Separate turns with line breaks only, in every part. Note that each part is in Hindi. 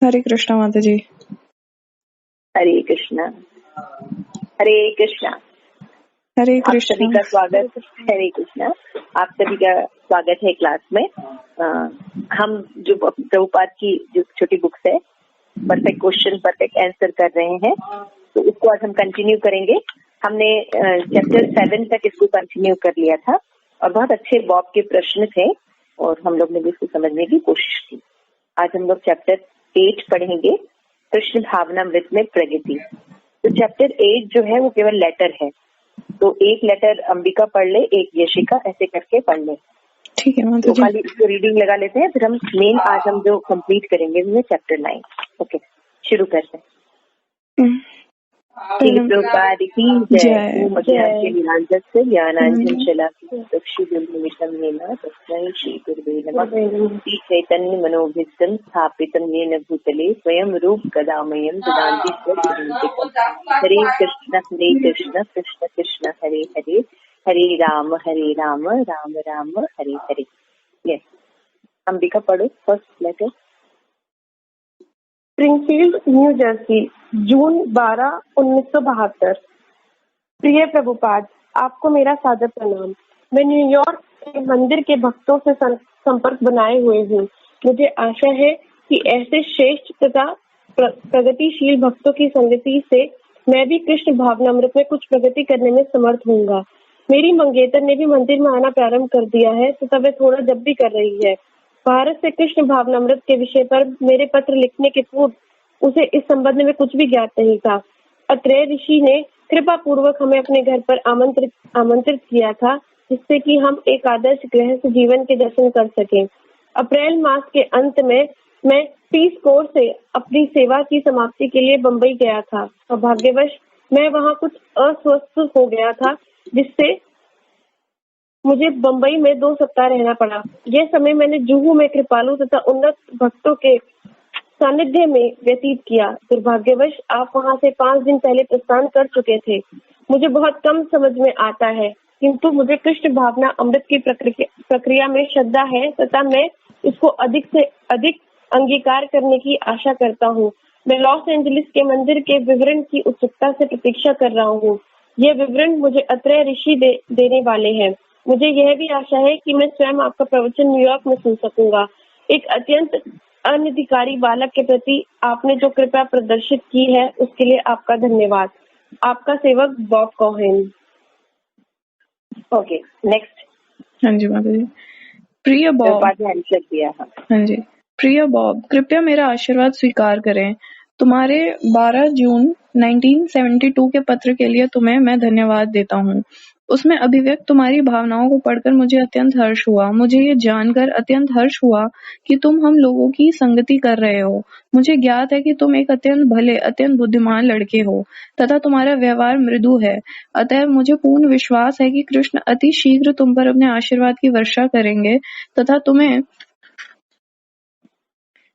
हरे कृष्णा माता जी।
हरे कृष्णा। हरे कृष्णा।
हरे
आप सभी
कृष्णा।
का स्वागत। हरे कृष्णा। आप सभी का स्वागत है क्लास में। हम जो प्रभुपाद की जो छोटी बुक्स है परफेक्ट क्वेश्चन परफेक्ट आंसर कर रहे हैं, तो उसको आज हम कंटिन्यू करेंगे। हमने चैप्टर 7 तक इसको कंटिन्यू कर लिया था और बहुत अच्छे बॉब के प्रश्न थे और हम लोग ने भी इसको समझने की कोशिश की। आज हम लोग चैप्टर 8 पढ़ेंगे, कृष्ण भावनामृत में प्रगति। तो चैप्टर 8 जो है वो केवल लेटर है, तो एक लेटर अंबिका पढ़ ले, एक यशिका, ऐसे करके पढ़ ले।
ठीक है माता
तो
जी।
खाली इसको रीडिंग लगा लेते हैं, फिर हम मेन आज हम जो कंप्लीट करेंगे वो चैप्टर 9। ओके, शुरू करते हैं। प्रभुपाद की जय। ज्ञानांजन शलाकया तस्मै श्री गुरुवे नमः। श्री चैतन्य मनोभीष्टं स्थापितं येन भूतले स्वयं रूप कदामयं ददाति स्वपदान्तिकम्। हरे कृष्ण कृष्ण कृष्ण हरे हरे, हरे राम राम राम हरे हरे। यस, अंबिका पढ़ो first letter.
Springfield, New Jersey, June 12, 1972। प्रिय प्रभुपाद, आपको मेरा सादर प्रणाम। मैं न्यूयॉर्क के मंदिर के भक्तों से संपर्क बनाए हुए हूँ। मुझे आशा है कि ऐसे श्रेष्ठ तथा प्रगतिशील भक्तों की संगति से मैं भी कृष्ण भावनामृत में कुछ प्रगति करने में समर्थ होऊंगा। मेरी मंगेतर ने भी मंदिर में आना प्रारंभ कर दिया है, तथा वह थोड़ा जब भी कर रही है। भारत से कृष्ण भावनामृत के विषय पर मेरे पत्र लिखने के पूर्व उसे इस संबंध में कुछ भी ज्ञात नहीं था। अत्रेय ऋषि ने कृपा पूर्वक हमें अपने घर पर आमंत्रित किया था, जिससे कि हम एक आदर्श गृहस्थ जीवन के दर्शन कर सकें। अप्रैल मास के अंत में मैं पीस कोर से अपनी सेवा की समाप्ति के लिए बम्बई गया था। सौभाग्यवश मैं वहां कुछ अस्वस्थ हो गया था, जिससे मुझे बम्बई में 2 सप्ताह रहना पड़ा। यह समय मैंने जुहू में कृपालु तथा उन्नत भक्तों के सानिध्य में व्यतीत किया। दुर्भाग्यवश आप वहां से 5 दिन पहले प्रस्थान कर चुके थे। मुझे बहुत कम समझ में आता है, किंतु मुझे कृष्ण भावना अमृत की प्रक्रिया में श्रद्धा है तथा मैं इसको अधिक से अधिक अंगीकार करने की आशा करता हूँ। मैं लॉस एंजलिस के मंदिर के विवरण की उत्सुकता से प्रतीक्षा कर रहा हूँ। यह विवरण मुझे अत्रेय ऋषि देने वाले हैं। मुझे यह भी आशा है कि मैं स्वयं आपका प्रवचन न्यूयॉर्क में सुन सकूंगा। एक अत्यंत अनधिकारी बालक के प्रति आपने जो कृपा प्रदर्शित की है, उसके लिए आपका धन्यवाद। आपका सेवक बॉब कोहेन।
Okay, next.
हाँ जी माता जी। प्रिय बॉब।
आंसर दिया।
हाँ जी। प्रिय बॉब, कृपया मेरा आशीर्वाद स्वीकार करें। तुम्हारे 12 जून 1972 के पत्र के लिए तुम्हें मैं धन्यवाद देता हूँ। उसमें अभिव्यक्त तुम्हारी भावनाओं को पढ़कर मुझे अत्यंत हर्ष हुआ। मुझे ये जानकर अत्यंत हर्ष हुआ कि तुम हम लोगों की संगति कर रहे हो। मुझे ज्ञात है कि तुम एक अत्यंत भले, अत्यंत बुद्धिमान लड़के हो तथा तुम्हारा व्यवहार मृदु है। अतः मुझे पूर्ण विश्वास है कि कृष्ण अति शीघ्र तुम पर अपने आशीर्वाद की वर्षा करेंगे तथा तुम्हें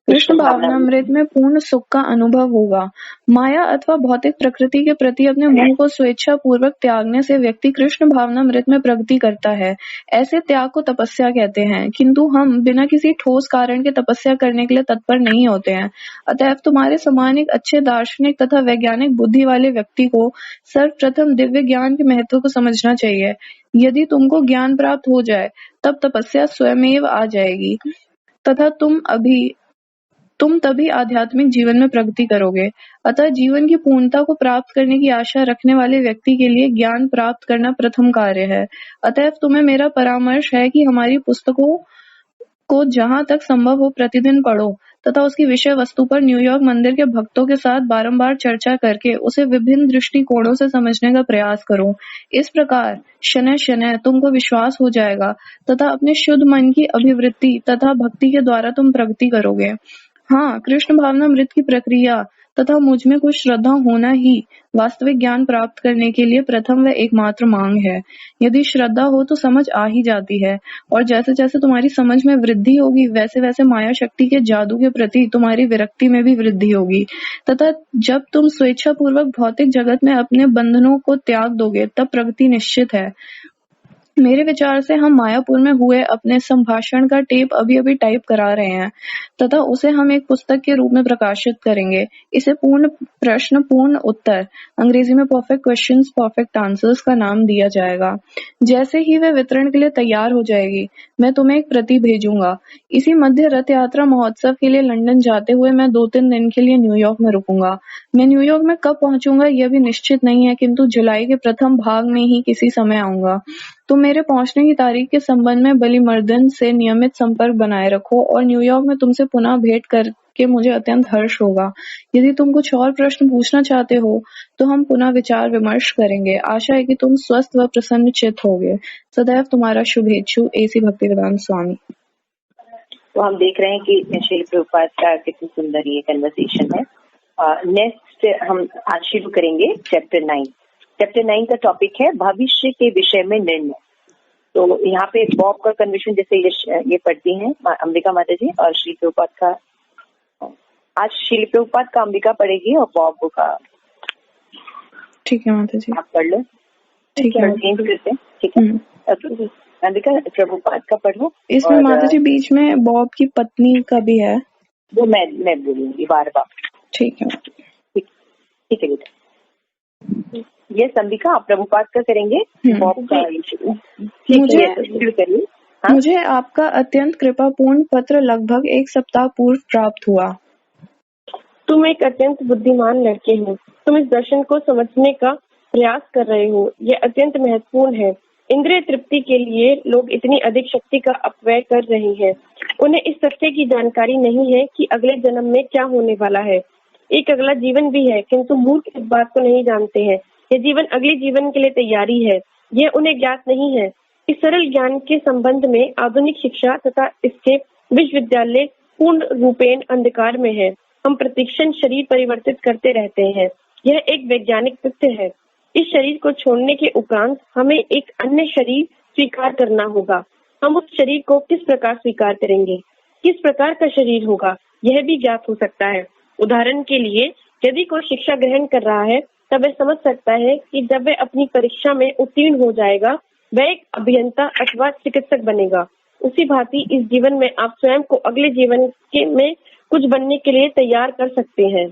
कृष्ण भावनामृत में पूर्ण सुख का अनुभव होगा। माया अथवा भौतिक प्रकृति के प्रति अपने मोह को स्वेच्छा पूर्वक त्यागने से व्यक्ति कृष्ण भावनामृत में प्रगति करता है। ऐसे त्याग को तपस्या कहते हैं, किंतु हम बिना किसी ठोस कारण के तपस्या करने के लिए तत्पर नहीं होते हैं। अतएव तुम्हारे समान एक अच्छे दार्शनिक तथा वैज्ञानिक बुद्धि वाले व्यक्ति को सर्वप्रथम दिव्य ज्ञान के महत्व को समझना चाहिए। यदि तुमको ज्ञान प्राप्त हो जाए, तब तपस्या स्वयमेव आ जाएगी तथा तुम तभी आध्यात्मिक जीवन में प्रगति करोगे। अतः जीवन की पूर्णता को प्राप्त करने की आशा रखने वाले व्यक्ति के लिए ज्ञान प्राप्त करना प्रथम कार्य है। अतएव तुम्हें मेरा परामर्श है कि हमारी पुस्तकों को जहाँ तक संभव हो प्रतिदिन पढ़ो तथा उसकी विषय वस्तु पर न्यूयॉर्क मंदिर के भक्तों के साथ बारंबार चर्चा करके उसे विभिन्न दृष्टिकोणों से समझने का प्रयास करो। इस प्रकार शनैः शनैः तुमको विश्वास हो जाएगा तथा अपने शुद्ध मन की अभिवृत्ति तथा भक्ति के द्वारा तुम प्रगति करोगे। हाँ, कृष्ण भावनामृत की प्रक्रिया तथा मुझ में कुछ श्रद्धा होना ही वास्तविक ज्ञान प्राप्त करने के लिए प्रथम व एकमात्र मांग है। यदि श्रद्धा हो तो समझ आ ही जाती है, और जैसे जैसे तुम्हारी समझ में वृद्धि होगी, वैसे वैसे माया शक्ति के जादू के प्रति तुम्हारी विरक्ति में भी वृद्धि होगी तथा जब तुम स्वेच्छा पूर्वक भौतिक जगत में अपने बंधनों को त्याग दोगे, तब प्रगति निश्चित है। मेरे विचार से हम मायापुर में हुए अपने संभाषण का टेप अभी अभी टाइप करा रहे हैं। तथा उसे हम एक पुस्तक के रूप में प्रकाशित करेंगे। इसे पूर्ण प्रश्न पूर्ण उत्तर, अंग्रेजी में परफेक्ट क्वेश्चंस परफेक्ट आंसर्स का नाम दिया जाएगा। जैसे ही वे वितरण के लिए तैयार हो जाएगी, मैं तुम्हें एक प्रति भेजूंगा। इसी मध्य रथ यात्रा महोत्सव के लिए लंदन जाते हुए मैं 2-3 दिन के लिए न्यूयॉर्क में रुकूंगा। मैं न्यूयॉर्क में कब पहुंचूंगा यह भी निश्चित नहीं है, किंतु जुलाई के प्रथम भाग में ही किसी समय आऊंगा। तुम मेरे पहुंचने की तारीख के संबंध में बलिमर्दन से नियमित संपर्क बनाए रखो और न्यूयॉर्क में तुमसे पुनः भेंट करके मुझे अत्यंत हर्ष होगा। यदि तुम कुछ और प्रश्न पूछना चाहते हो तो हम पुनः विचार विमर्श करेंगे। आशा है कि तुम स्वस्थ व प्रसन्न चित्त होगे। सदैव तुम्हारा शुभेच्छु, AC भक्तिवेदांत स्वामी।
तो हम देख रहे हैं कि श्रील प्रभुपाद का कितनी सुंदर ये कन्वर्सेशन है। नेक्स्ट हम आज शुरू करेंगे चैप्टर 9। चैप्टर 9 का टॉपिक है भविष्य के विषय में निर्णय। तो यहाँ पे बॉब का कन्वर्सेशन जैसे ये पढ़ती हैं अंबिका माता जी, और श्री प्रभुपाद का आज श्री प्रभुपाद का अंबिका पढ़ेगी और बॉब का
ठीक है माता जी,
आप पढ़ लो।
ठीक है,
चेंज करते हैं, ठीक है। अंबिका प्रभुपाद का पढ़ो।
इसमें माता जी बीच में बॉब की पत्नी का भी है,
वो मैं बोलूंगी बार बार।
ठीक है
ठीक है बेटा। ये अंबिका आप प्रभुपाद का करेंगे, बॉब का शुरू करिए।
मुझे आपका अत्यंत कृपापूर्ण पत्र लगभग 1 सप्ताह पूर्व प्राप्त हुआ।
तुम एक अत्यंत बुद्धिमान लड़के हो। तुम इस दर्शन को समझने का प्रयास कर रहे हो। यह अत्यंत महत्वपूर्ण है। इंद्रिय तृप्ति के लिए लोग इतनी अधिक शक्ति का अपव्यय कर रहे हैं। उन्हें इस सत्य की जानकारी नहीं है कि अगले जन्म में क्या होने वाला है। एक अगला जीवन भी है, किंतु मूर्ख इस बात को नहीं जानते हैं। यह जीवन अगले जीवन के लिए तैयारी है, यह उन्हें ज्ञात नहीं है। इस सरल ज्ञान के संबंध में आधुनिक शिक्षा तथा इसके विश्वविद्यालय पूर्ण रूपेण अंधकार में है। हम प्रतिक्षण शरीर परिवर्तित करते रहते हैं। यह एक वैज्ञानिक तथ्य है। इस शरीर को छोड़ने के उपरांत हमें एक अन्य शरीर स्वीकार करना होगा। हम उस शरीर को किस प्रकार स्वीकार करेंगे, किस प्रकार का शरीर होगा, यह भी ज्ञात हो सकता है। उदाहरण के लिए, यदि कोई शिक्षा ग्रहण कर रहा है तब वह समझ सकता है कि जब वह अपनी परीक्षा में उत्तीर्ण हो जाएगा वह एक अभियंता अथवा चिकित्सक बनेगा। उसी भांति इस जीवन में आप स्वयं को अगले जीवन में कुछ बनने के लिए तैयार कर सकते हैं।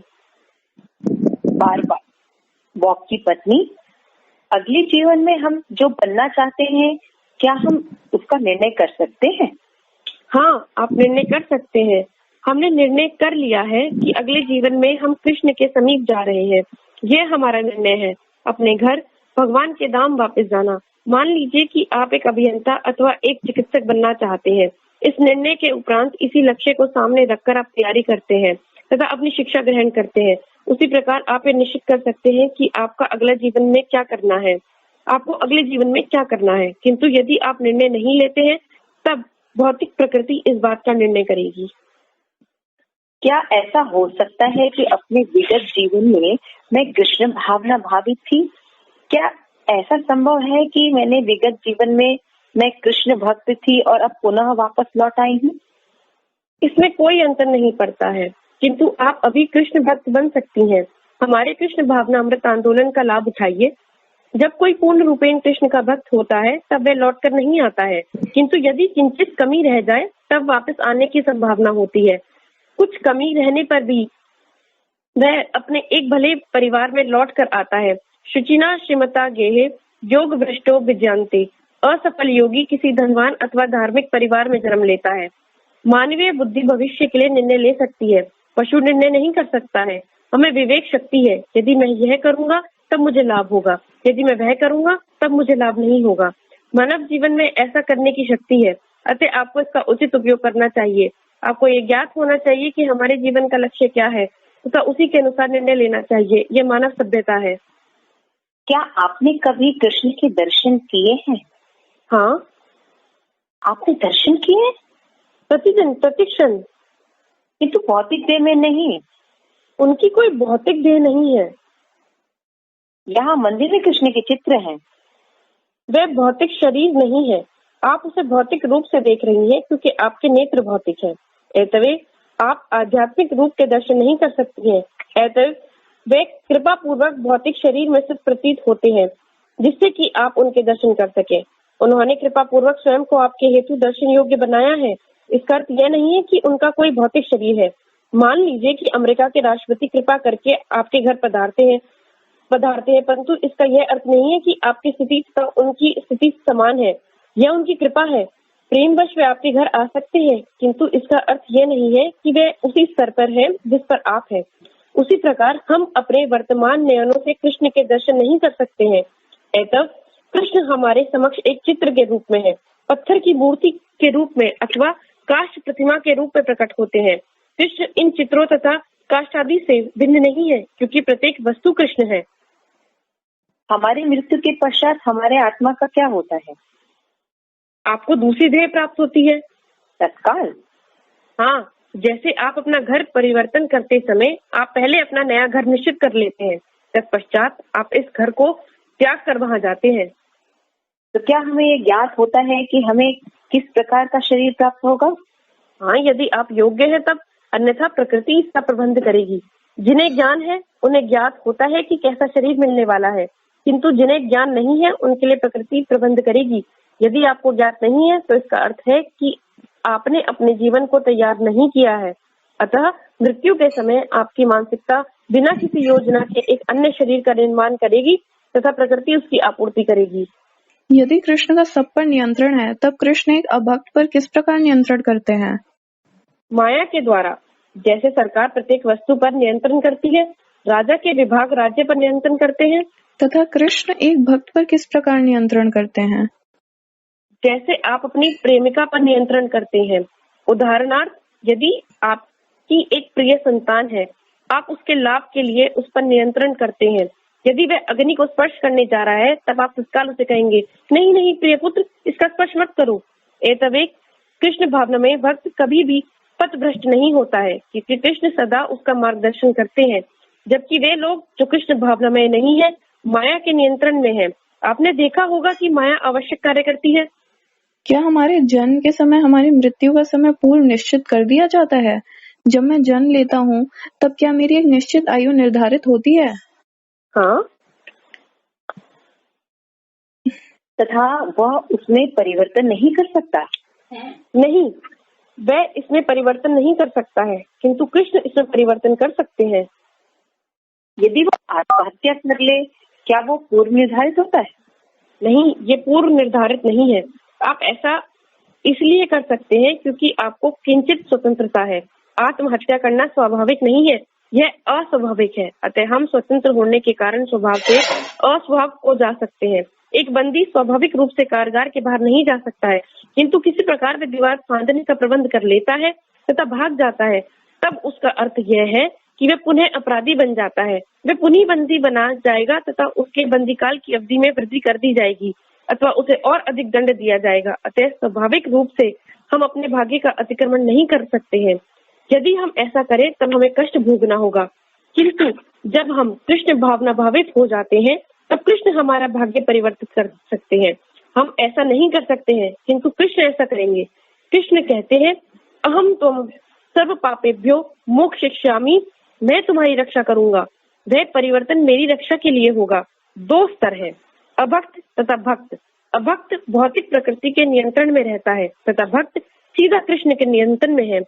बार बार बॉब की पत्नी, अगले जीवन में हम जो बनना चाहते हैं क्या हम उसका निर्णय कर सकते हैं?
हाँ, आप निर्णय कर सकते हैं। हमने निर्णय कर लिया है कि अगले जीवन में हम कृष्ण के समीप जा रहे हैं। यह हमारा निर्णय है। अपने घर भगवान के धाम वापस जाना। मान लीजिए कि आप एक अभियंता अथवा एक चिकित्सक बनना चाहते हैं। इस निर्णय के उपरांत इसी लक्ष्य को सामने रखकर आप तैयारी करते हैं तथा अपनी शिक्षा ग्रहण करते हैं। उसी प्रकार आप ये निश्चित कर सकते हैं कि आपका अगला जीवन में क्या करना है, आपको अगले जीवन में क्या करना है। किंतु यदि आप निर्णय नहीं लेते हैं तब भौतिक प्रकृति इस बात का निर्णय करेगी।
क्या ऐसा हो सकता है कि अपने विगत जीवन में मैं कृष्ण भावना भावित थी? क्या ऐसा संभव है कि मैंने विगत जीवन में मैं कृष्ण भक्त थी और अब पुनः वापस लौट आई हूँ?
इसमें कोई अंतर नहीं पड़ता है, किंतु आप अभी कृष्ण भक्त बन सकती हैं। हमारे कृष्ण भावना अमृत आंदोलन का लाभ उठाइए। जब कोई पूर्ण रूपेण कृष्ण का भक्त होता है तब वह लौट कर नहीं आता है, किंतु यदि किंचित कमी रह जाए तब वापस आने की संभावना होती है। कुछ कमी रहने पर भी वह अपने एक भले परिवार में लौट कर आता है। शुचिना श्रीमता गेहे योग भ्रष्टो विज्ञानते। असफल योगी किसी धनवान अथवा धार्मिक परिवार में जन्म लेता है। मानवीय बुद्धि भविष्य के लिए निर्णय ले सकती है, पशु निर्णय नहीं कर सकता है। हमें विवेक शक्ति है। यदि मैं यह करूंगा तब मुझे लाभ होगा, यदि मैं वह करूंगा तब मुझे लाभ नहीं होगा। मानव जीवन में ऐसा करने की शक्ति है, अतः आपको इसका उचित उपयोग करना चाहिए। आपको ये ज्ञात होना चाहिए कि हमारे जीवन का लक्ष्य क्या है तथा उसी के अनुसार निर्णय लेना चाहिए। यह मानव सभ्यता है।
क्या आपने कभी कृष्ण के दर्शन किए हैं?
हाँ।
आपने दर्शन किए?
प्रतिदिन, प्रतिक्षण।
किंतु भौतिक देह में नहीं।
उनकी कोई भौतिक देह नहीं है।
यहाँ मंदिर में कृष्ण के चित्र हैं।
वह भौतिक शरीर नहीं है। आप उसे भौतिक रूप से देख रही हैं क्योंकि आपके नेत्र भौतिक हैं। अतएव आप आध्यात्मिक रूप के दर्शन नहीं कर सकती हैं। अतएव वे कृपा पूर्वक भौतिक शरीर में से प्रतीत होते हैं जिससे कि आप उनके दर्शन कर सके। उन्होंने कृपा पूर्वक स्वयं को आपके हेतु दर्शन योग्य बनाया है। इसका अर्थ यह नहीं है कि उनका कोई भौतिक शरीर है। मान लीजिए कि अमेरिका के राष्ट्रपति कृपा करके आपके घर पधारते हैं, परंतु इसका यह अर्थ नहीं है कि आपकी स्थिति उनकी स्थिति समान है। यह उनकी कृपा है। प्रेमवश वे आपके घर आ सकते हैं, किंतु इसका अर्थ यह नहीं है कि वे उसी स्तर पर हैं जिस पर आप हैं। उसी प्रकार हम अपने वर्तमान नयनों से कृष्ण के दर्शन नहीं कर सकते हैं। अतः कृष्ण हमारे समक्ष एक चित्र के रूप में है, पत्थर की मूर्ति के रूप में अथवा काष्ठ प्रतिमा के रूप में प्रकट होते हैं। कृष्ण इन चित्रों तथा काष्ठादि से भिन्न नहीं है, क्योंकि प्रत्येक वस्तु कृष्ण है।
हमारी मृत्यु के पश्चात हमारे आत्मा का क्या होता है?
आपको दूसरी देह प्राप्त होती है।
तत्काल?
हाँ, जैसे आप अपना घर परिवर्तन करते समय आप पहले अपना नया घर निश्चित कर लेते हैं, तत्पश्चात आप इस घर को त्याग कर वहां जाते हैं।
तो क्या हमें ये ज्ञात होता है कि हमें किस प्रकार का शरीर प्राप्त होगा?
हाँ, यदि आप योग्य हैं तब, अन्यथा प्रकृति इसका प्रबंध करेगी। जिन्हें ज्ञान है उन्हें ज्ञात होता है कि कैसा शरीर मिलने वाला है, किंतु जिन्हें ज्ञान नहीं है उनके लिए प्रकृति प्रबंध करेगी। यदि आपको ज्ञात नहीं है तो इसका अर्थ है कि आपने अपने जीवन को तैयार नहीं किया है। अतः मृत्यु के समय आपकी मानसिकता बिना किसी योजना के एक अन्य शरीर का निर्माण करेगी तथा प्रकृति उसकी आपूर्ति करेगी।
यदि कृष्ण का सब पर नियंत्रण है, तब कृष्ण एक अभक्त पर किस प्रकार नियंत्रण करते हैं?
माया के द्वारा। जैसे सरकार प्रत्येक वस्तु पर नियंत्रण करती है, राजा के विभाग राज्य पर नियंत्रण करते हैं।
तथा कृष्ण एक भक्त पर किस प्रकार नियंत्रण करते हैं?
जैसे आप अपनी प्रेमिका पर नियंत्रण करते हैं। उदाहरणार्थ, यदि आपकी एक प्रिय संतान है, आप उसके लाभ के लिए उस पर नियंत्रण करते हैं। यदि वह अग्नि को स्पर्श करने जा रहा है, तब आप तत्काल उसे कहेंगे, नहीं नहीं प्रिय पुत्र, इसका स्पर्श मत करो। एतवेक कृष्ण भावना में भक्त कभी भी पथभ्रष्ट नहीं होता है, क्योंकि कृष्ण सदा उसका मार्गदर्शन करते हैं। जबकि वे लोग जो कृष्ण भावना में नहीं है, माया के नियंत्रण में है। आपने देखा होगा कि माया आवश्यक कार्य करती है।
क्या हमारे जन्म के समय हमारी मृत्यु का समय पूर्व निश्चित कर दिया जाता है? जब मैं जन्म लेता हूँ, तब क्या मेरी एक निश्चित आयु निर्धारित होती है?
हाँ।
तथा वह उसमें परिवर्तन नहीं कर सकता?
नहीं, वह इसमें परिवर्तन नहीं कर सकता है, किंतु कृष्ण इसमें परिवर्तन कर सकते हैं।
यदि वह आत्महत्या कर ले, क्या वो पूर्व निर्धारित होता है?
नहीं, ये पूर्व निर्धारित नहीं है। आप ऐसा इसलिए कर सकते हैं क्योंकि आपको किंचित स्वतंत्रता है। आत्महत्या करना स्वाभाविक नहीं है, यह अस्वाभाविक है। अतः हम स्वतंत्र होने के कारण स्वभाव से अस्वभाव को जा सकते हैं। एक बंदी स्वाभाविक रूप से कारागार के बाहर नहीं जा सकता है, किंतु किसी प्रकार वह दीवार फांदने का प्रबंध कर लेता है तथा भाग जाता है। तब उसका अर्थ यह है कि वह पुनः अपराधी बन जाता है। वह पुनः बंदी बना जाएगा तथा उसके बंदीकाल की अवधि में वृद्धि कर दी जाएगी अथवा उसे और अधिक दंड दिया जाएगा। अतः स्वाभाविक रूप से हम अपने भाग्य का अतिक्रमण नहीं कर सकते हैं। यदि हम ऐसा करें तब हमें कष्ट भोगना होगा, किंतु जब हम कृष्ण भावना भावित हो जाते हैं तब कृष्ण हमारा भाग्य परिवर्तित कर सकते हैं। हम ऐसा नहीं कर सकते हैं, किंतु कृष्ण ऐसा करेंगे। कृष्ण कहते हैं, अहम त्वं सर्व पापेभ्यो मोक्षयिष्यामि, मैं तुम्हारी रक्षा करूंगा। वह परिवर्तन मेरी रक्षा के लिए होगा। दो स्तर है, अभक्त तथा भक्त। अभक्त भौतिक प्रकृति के नियंत्रण में रहता है तथा भक्त सीधा कृष्ण के नियंत्रण में है।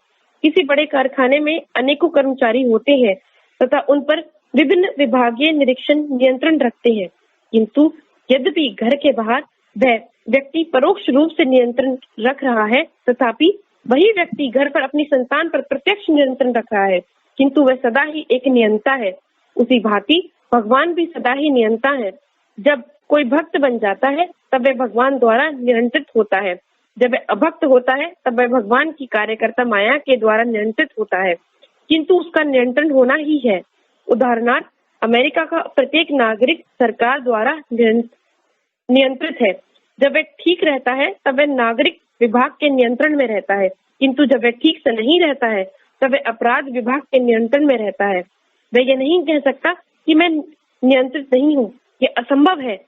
किसी बड़े कारखाने में अनेकों कर्मचारी होते हैं तथा उन पर विभिन्न विभागीय निरीक्षण नियंत्रण रखते हैं, किंतु यद्यपि घर के बाहर वह व्यक्ति परोक्ष रूप से नियंत्रण रख रहा है, तथापि वही व्यक्ति घर पर अपनी संतान पर प्रत्यक्ष नियंत्रण रख रहा है, किंतु वह सदा ही एक नियंता है। उसी भांति भगवान भी सदा ही नियंता है। जब कोई भक्त बन जाता है तब वह भगवान द्वारा नियंत्रित होता है। जब वह अभक्त होता है तब वह भगवान की कार्यकर्ता माया के द्वारा नियंत्रित होता है, किंतु उसका नियंत्रण होना ही है। उदाहरणार्थ, अमेरिका का प्रत्येक नागरिक सरकार द्वारा नियंत्रित है। जब वह ठीक रहता है तब वह नागरिक विभाग के नियंत्रण में रहता है, किंतु जब वह ठीक से नहीं रहता है तब वह अपराध विभाग के नियंत्रण में रहता है। वह यह नहीं कह सकता कि मैं नियंत्रित नहीं हूँ, यह असंभव है।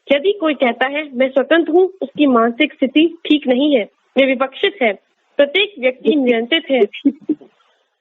यदि कोई कहता है मैं स्वतंत्र हूँ, उसकी मानसिक स्थिति ठीक नहीं है, वह विवक्षित है। प्रत्येक व्यक्ति नियंत्रित है,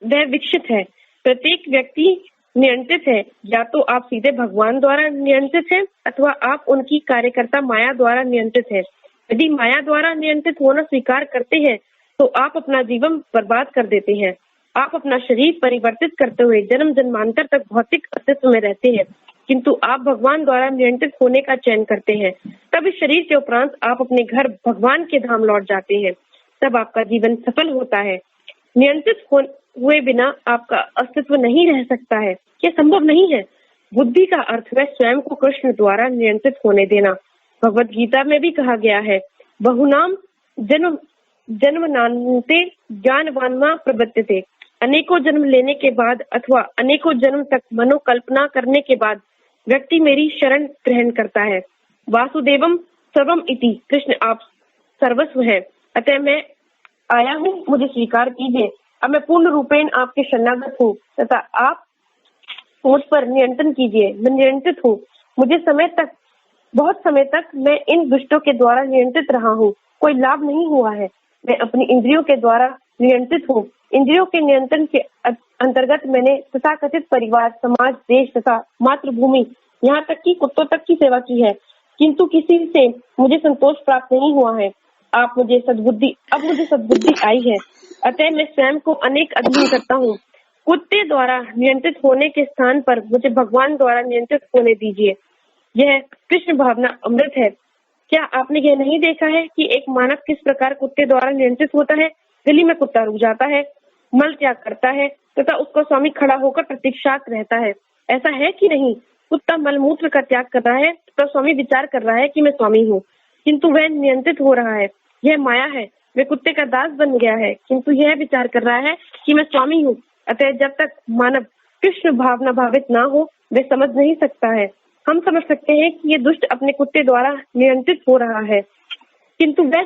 वह विकसित है। प्रत्येक व्यक्ति नियंत्रित है। या तो आप सीधे भगवान द्वारा नियंत्रित हैं अथवा आप उनकी कार्यकर्ता माया द्वारा नियंत्रित हैं। यदि माया द्वारा नियंत्रित होना स्वीकार करते हैं तो आप अपना जीवन बर्बाद कर देते हैं। आप अपना शरीर परिवर्तित करते हुए जन्म जन्मांतर तक भौतिक अस्तित्व में रहते हैं, किंतु आप भगवान द्वारा नियंत्रित होने का चयन करते हैं। तब इस शरीर के उपरांत आप अपने घर भगवान के धाम लौट जाते हैं। तब आपका जीवन सफल होता है। नियंत्रित हुए बिना आपका अस्तित्व नहीं रह सकता है, यह संभव नहीं है। बुद्धि का अर्थ है स्वयं को कृष्ण द्वारा नियंत्रित होने देना। भगवत गीता में भी कहा गया है, बहुनाम जन्मनान्ते ज्ञानवान्मा प्रवर्तते। अनेकों जन्म लेने के बाद अथवा अनेकों जन्म तक मनोकल्पना करने के बाद व्यक्ति मेरी शरण ग्रहण करता है। वासुदेवम सर्वम इति, कृष्ण आप सर्वस्व है, अतः मैं आया हूँ, मुझे स्वीकार कीजिए। अब मैं पूर्ण रूपेण आपके शरणागत हूँ तथा आप मुझ पर नियंत्रण कीजिए। मैं नियंत्रित हूँ। मुझे बहुत समय तक मैं इन दुष्टों के द्वारा नियंत्रित रहा हूँ, कोई लाभ नहीं हुआ है। मैं अपनी इंद्रियों के द्वारा नियंत्रित हूँ। इंद्रियों के नियंत्रण के अंतर्गत मैंने तथाकथित परिवार, समाज, देश तथा मातृभूमि, यहाँ तक कि कुत्तों तक की सेवा की है, किंतु किसी से मुझे संतोष प्राप्त नहीं हुआ है। अब मुझे सद्बुद्धि आई है, अतः मैं स्वयं को अनेक अधीन करता हूँ। कुत्ते द्वारा नियंत्रित होने के स्थान पर मुझे भगवान द्वारा नियंत्रित होने दीजिए। यह कृष्ण भावना अमृत है। क्या आपने यह नहीं देखा है कि एक मानव किस प्रकार कुत्ते द्वारा नियंत्रित होता है? गली में कुत्ता रुक जाता है, मल त्याग करता है तथा उसका स्वामी खड़ा होकर प्रतीक्षारत रहता है। ऐसा है कि नहीं? कुत्ता मलमूत्र का त्याग कर रहा है तथा स्वामी विचार कर रहा है कि मैं स्वामी हूँ, किंतु वह नियंत्रित हो रहा है। यह माया है। वह कुत्ते का दास बन गया है, किंतु यह विचार कर रहा है कि मैं स्वामी हूँ। अतः जब तक मानव कृष्ण भावना भावित ना हो, वह समझ नहीं सकता है। हम समझ सकते हैं कि ये दुष्ट अपने कुत्ते द्वारा नियंत्रित हो रहा है, किंतु वह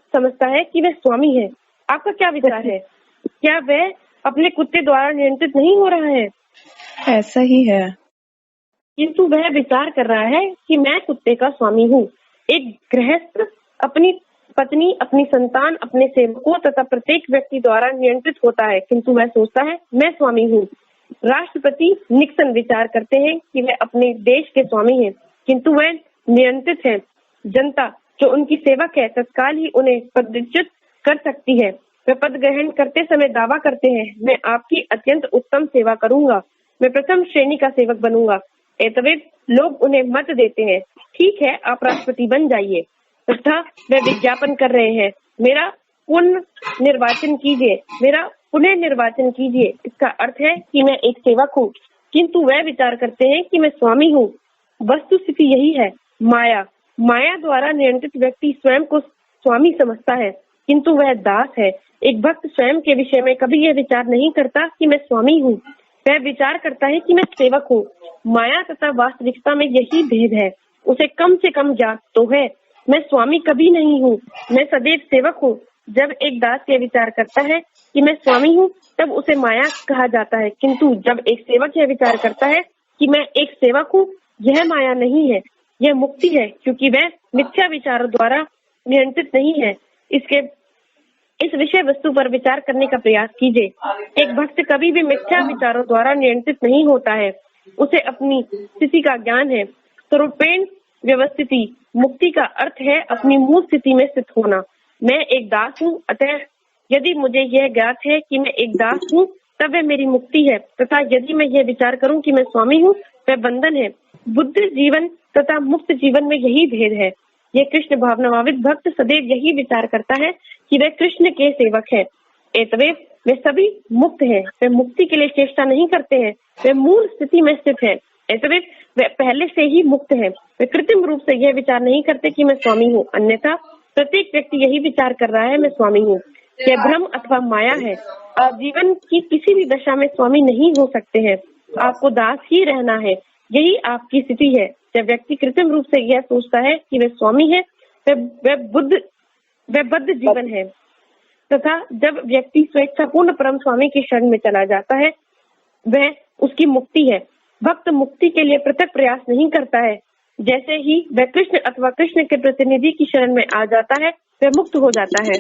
समझता है कि वह स्वामी है। आपका क्या विचार है? क्या वह अपने कुत्ते द्वारा नियंत्रित नहीं हो रहा है?
ऐसा ही है,
किंतु वह विचार कर रहा है कि मैं कुत्ते का स्वामी हूँ। एक गृहस्थ अपनी पत्नी, अपनी संतान, अपने सेवकों तथा प्रत्येक व्यक्ति द्वारा नियंत्रित होता है, किंतु वह सोचता है मैं स्वामी हूँ। राष्ट्रपति निक्सन विचार करते हैं कि वह अपने देश के स्वामी हैं, किंतु वह नियंत्रित है। जनता जो उनकी सेवक है तत्काल ही उन्हें पदच्युत कर सकती है। वे पद ग्रहण करते समय दावा करते हैं, मैं आपकी अत्यंत उत्तम सेवा करूंगा, मैं प्रथम श्रेणी का सेवक बनूंगा। एतवेद लोग उन्हें मत देते हैं, ठीक है आप राष्ट्रपति बन जाइए, तथा वे विज्ञापन कर रहे हैं, मेरा पुनर्निर्वाचन कीजिए, मेरा पुनः निर्वाचन कीजिए। इसका अर्थ है कि मैं एक सेवक हूँ, किंतु वह विचार करते हैं कि मैं स्वामी हूँ। वस्तुस्थिति यही है। माया द्वारा नियंत्रित व्यक्ति स्वयं को स्वामी समझता है, किंतु वह दास है। एक भक्त स्वयं के विषय में कभी यह विचार नहीं करता कि मैं स्वामी हूँ, वह विचार करता है कि मैं सेवक हूँ। माया तथा वास्तविकता में यही भेद है। उसे कम से कम ज्ञात तो है, मैं स्वामी कभी नहीं हूँ, मैं सदैव सेवक हूँ। जब एक दास यह विचार करता है कि मैं स्वामी हूँ, तब उसे माया कहा जाता है, किंतु जब एक सेवक यह विचार करता है कि मैं एक सेवक हूँ, यह माया नहीं है, यह मुक्ति है, क्योंकि वह मिथ्या विचारों द्वारा नियंत्रित नहीं है। इस विषय वस्तु पर विचार करने का प्रयास कीजिए। एक भक्त कभी भी मिथ्या विचारों द्वारा नियंत्रित नहीं होता है, उसे अपनी स्थिति का ज्ञान है। स्वरूपेण व्यवस्थिति मुक्ति का अर्थ है अपनी मूल स्थिति में स्थित होना। मैं एक दास हूँ, अतः यदि मुझे यह ज्ञात है कि मैं एक दास हूँ, तब वह मेरी मुक्ति है, तथा यदि मैं यह विचार करूँ कि मैं स्वामी हूँ, वह बंधन है। बुद्ध जीवन तथा मुक्त जीवन में यही भेद है। यह कृष्ण भावनाभावित भक्त सदैव यही विचार करता है कि वह कृष्ण के सेवक है। एतवेद वे सभी मुक्त हैं, वे मुक्ति के लिए चेष्टा नहीं करते हैं, वे मूल स्थिति में स्थित है। एतवेद वे पहले से ही मुक्त हैं, वे कृत्रिम रूप से यह विचार नहीं करते कि मैं स्वामी हूँ। अन्यथा प्रत्येक व्यक्ति यही विचार कर रहा है मैं स्वामी हूँ। यह भ्रम अथवा माया है। आप जीवन की किसी भी दशा में स्वामी नहीं हो सकते हैं, आपको दास ही रहना है। यही आपकी स्थिति है। जब व्यक्ति कृत्रिम रूप से यह सोचता है कि वह स्वामी है, वह बद्ध जीवन है, तथा जब व्यक्ति स्वेच्छापूर्ण परम स्वामी की शरण में चला जाता है, वह उसकी मुक्ति है। भक्त मुक्ति के लिए पृथक प्रयास नहीं करता है। जैसे ही वह कृष्ण अथवा कृष्ण के प्रतिनिधि की शरण में आ जाता है, वह मुक्त हो जाता है।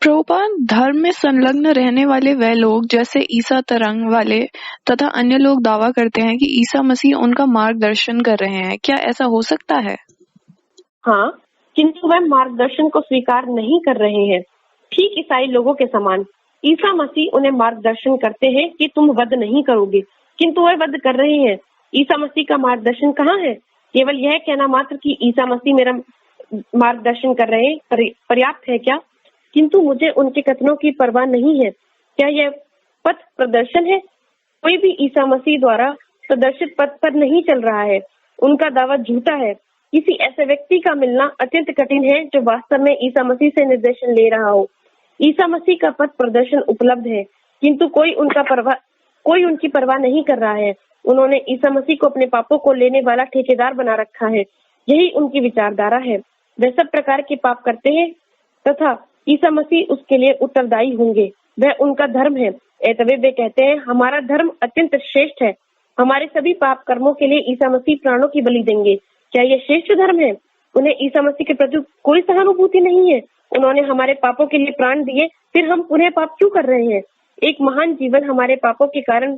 प्रभुपाद, धर्म में संलग्न रहने वाले वह लोग जैसे ईसा तरंग वाले तथा अन्य लोग दावा करते हैं कि ईसा मसीह उनका मार्गदर्शन कर रहे हैं, क्या ऐसा हो सकता है?
हाँ, किंतु वह मार्गदर्शन को स्वीकार नहीं कर रहे हैं। ठीक ईसाई लोगों के समान। ईसा मसीह उन्हें मार्गदर्शन करते हैं कि तुम वध नहीं करोगे, किंतु वह वध कर रहे हैं। ईसा मसीह का मार्गदर्शन कहाँ है? केवल यह कहना मात्र कि ईसा मसीह मेरा मार्गदर्शन कर रहे हैं पर्याप्त है क्या? किंतु मुझे उनके कथनों की परवाह नहीं है। क्या यह पथ प्रदर्शन है? कोई भी ईसा मसीह द्वारा प्रदर्शित पथ पर नहीं चल रहा है। उनका दावा झूठा है। किसी ऐसे व्यक्ति का मिलना अत्यंत कठिन है जो वास्तव में ईसा मसीह से निर्देशन ले रहा हो। ईसा मसीह का पथ प्रदर्शन उपलब्ध है, किंतु कोई उनकी परवाह नहीं कर रहा है। उन्होंने ईसा मसीह को अपने पापों को लेने वाला ठेकेदार बना रखा है। यही उनकी विचारधारा है। वे सब प्रकार के पाप करते हैं तथा ईसा मसीह उसके लिए उत्तरदायी होंगे। वह उनका धर्म है। ऐतवे वे कहते हैं, हमारा धर्म अत्यंत श्रेष्ठ है। हमारे सभी पाप कर्मों के लिए ईसा मसीह प्राणों की बलि देंगे। क्या यह श्रेष्ठ धर्म है? उन्हें ईसा मसीह के प्रति कोई सहानुभूति नहीं है। उन्होंने हमारे पापों के लिए प्राण दिए, फिर हम पुनः पाप क्यों कर रहे हैं? एक महान जीवन हमारे पापों के कारण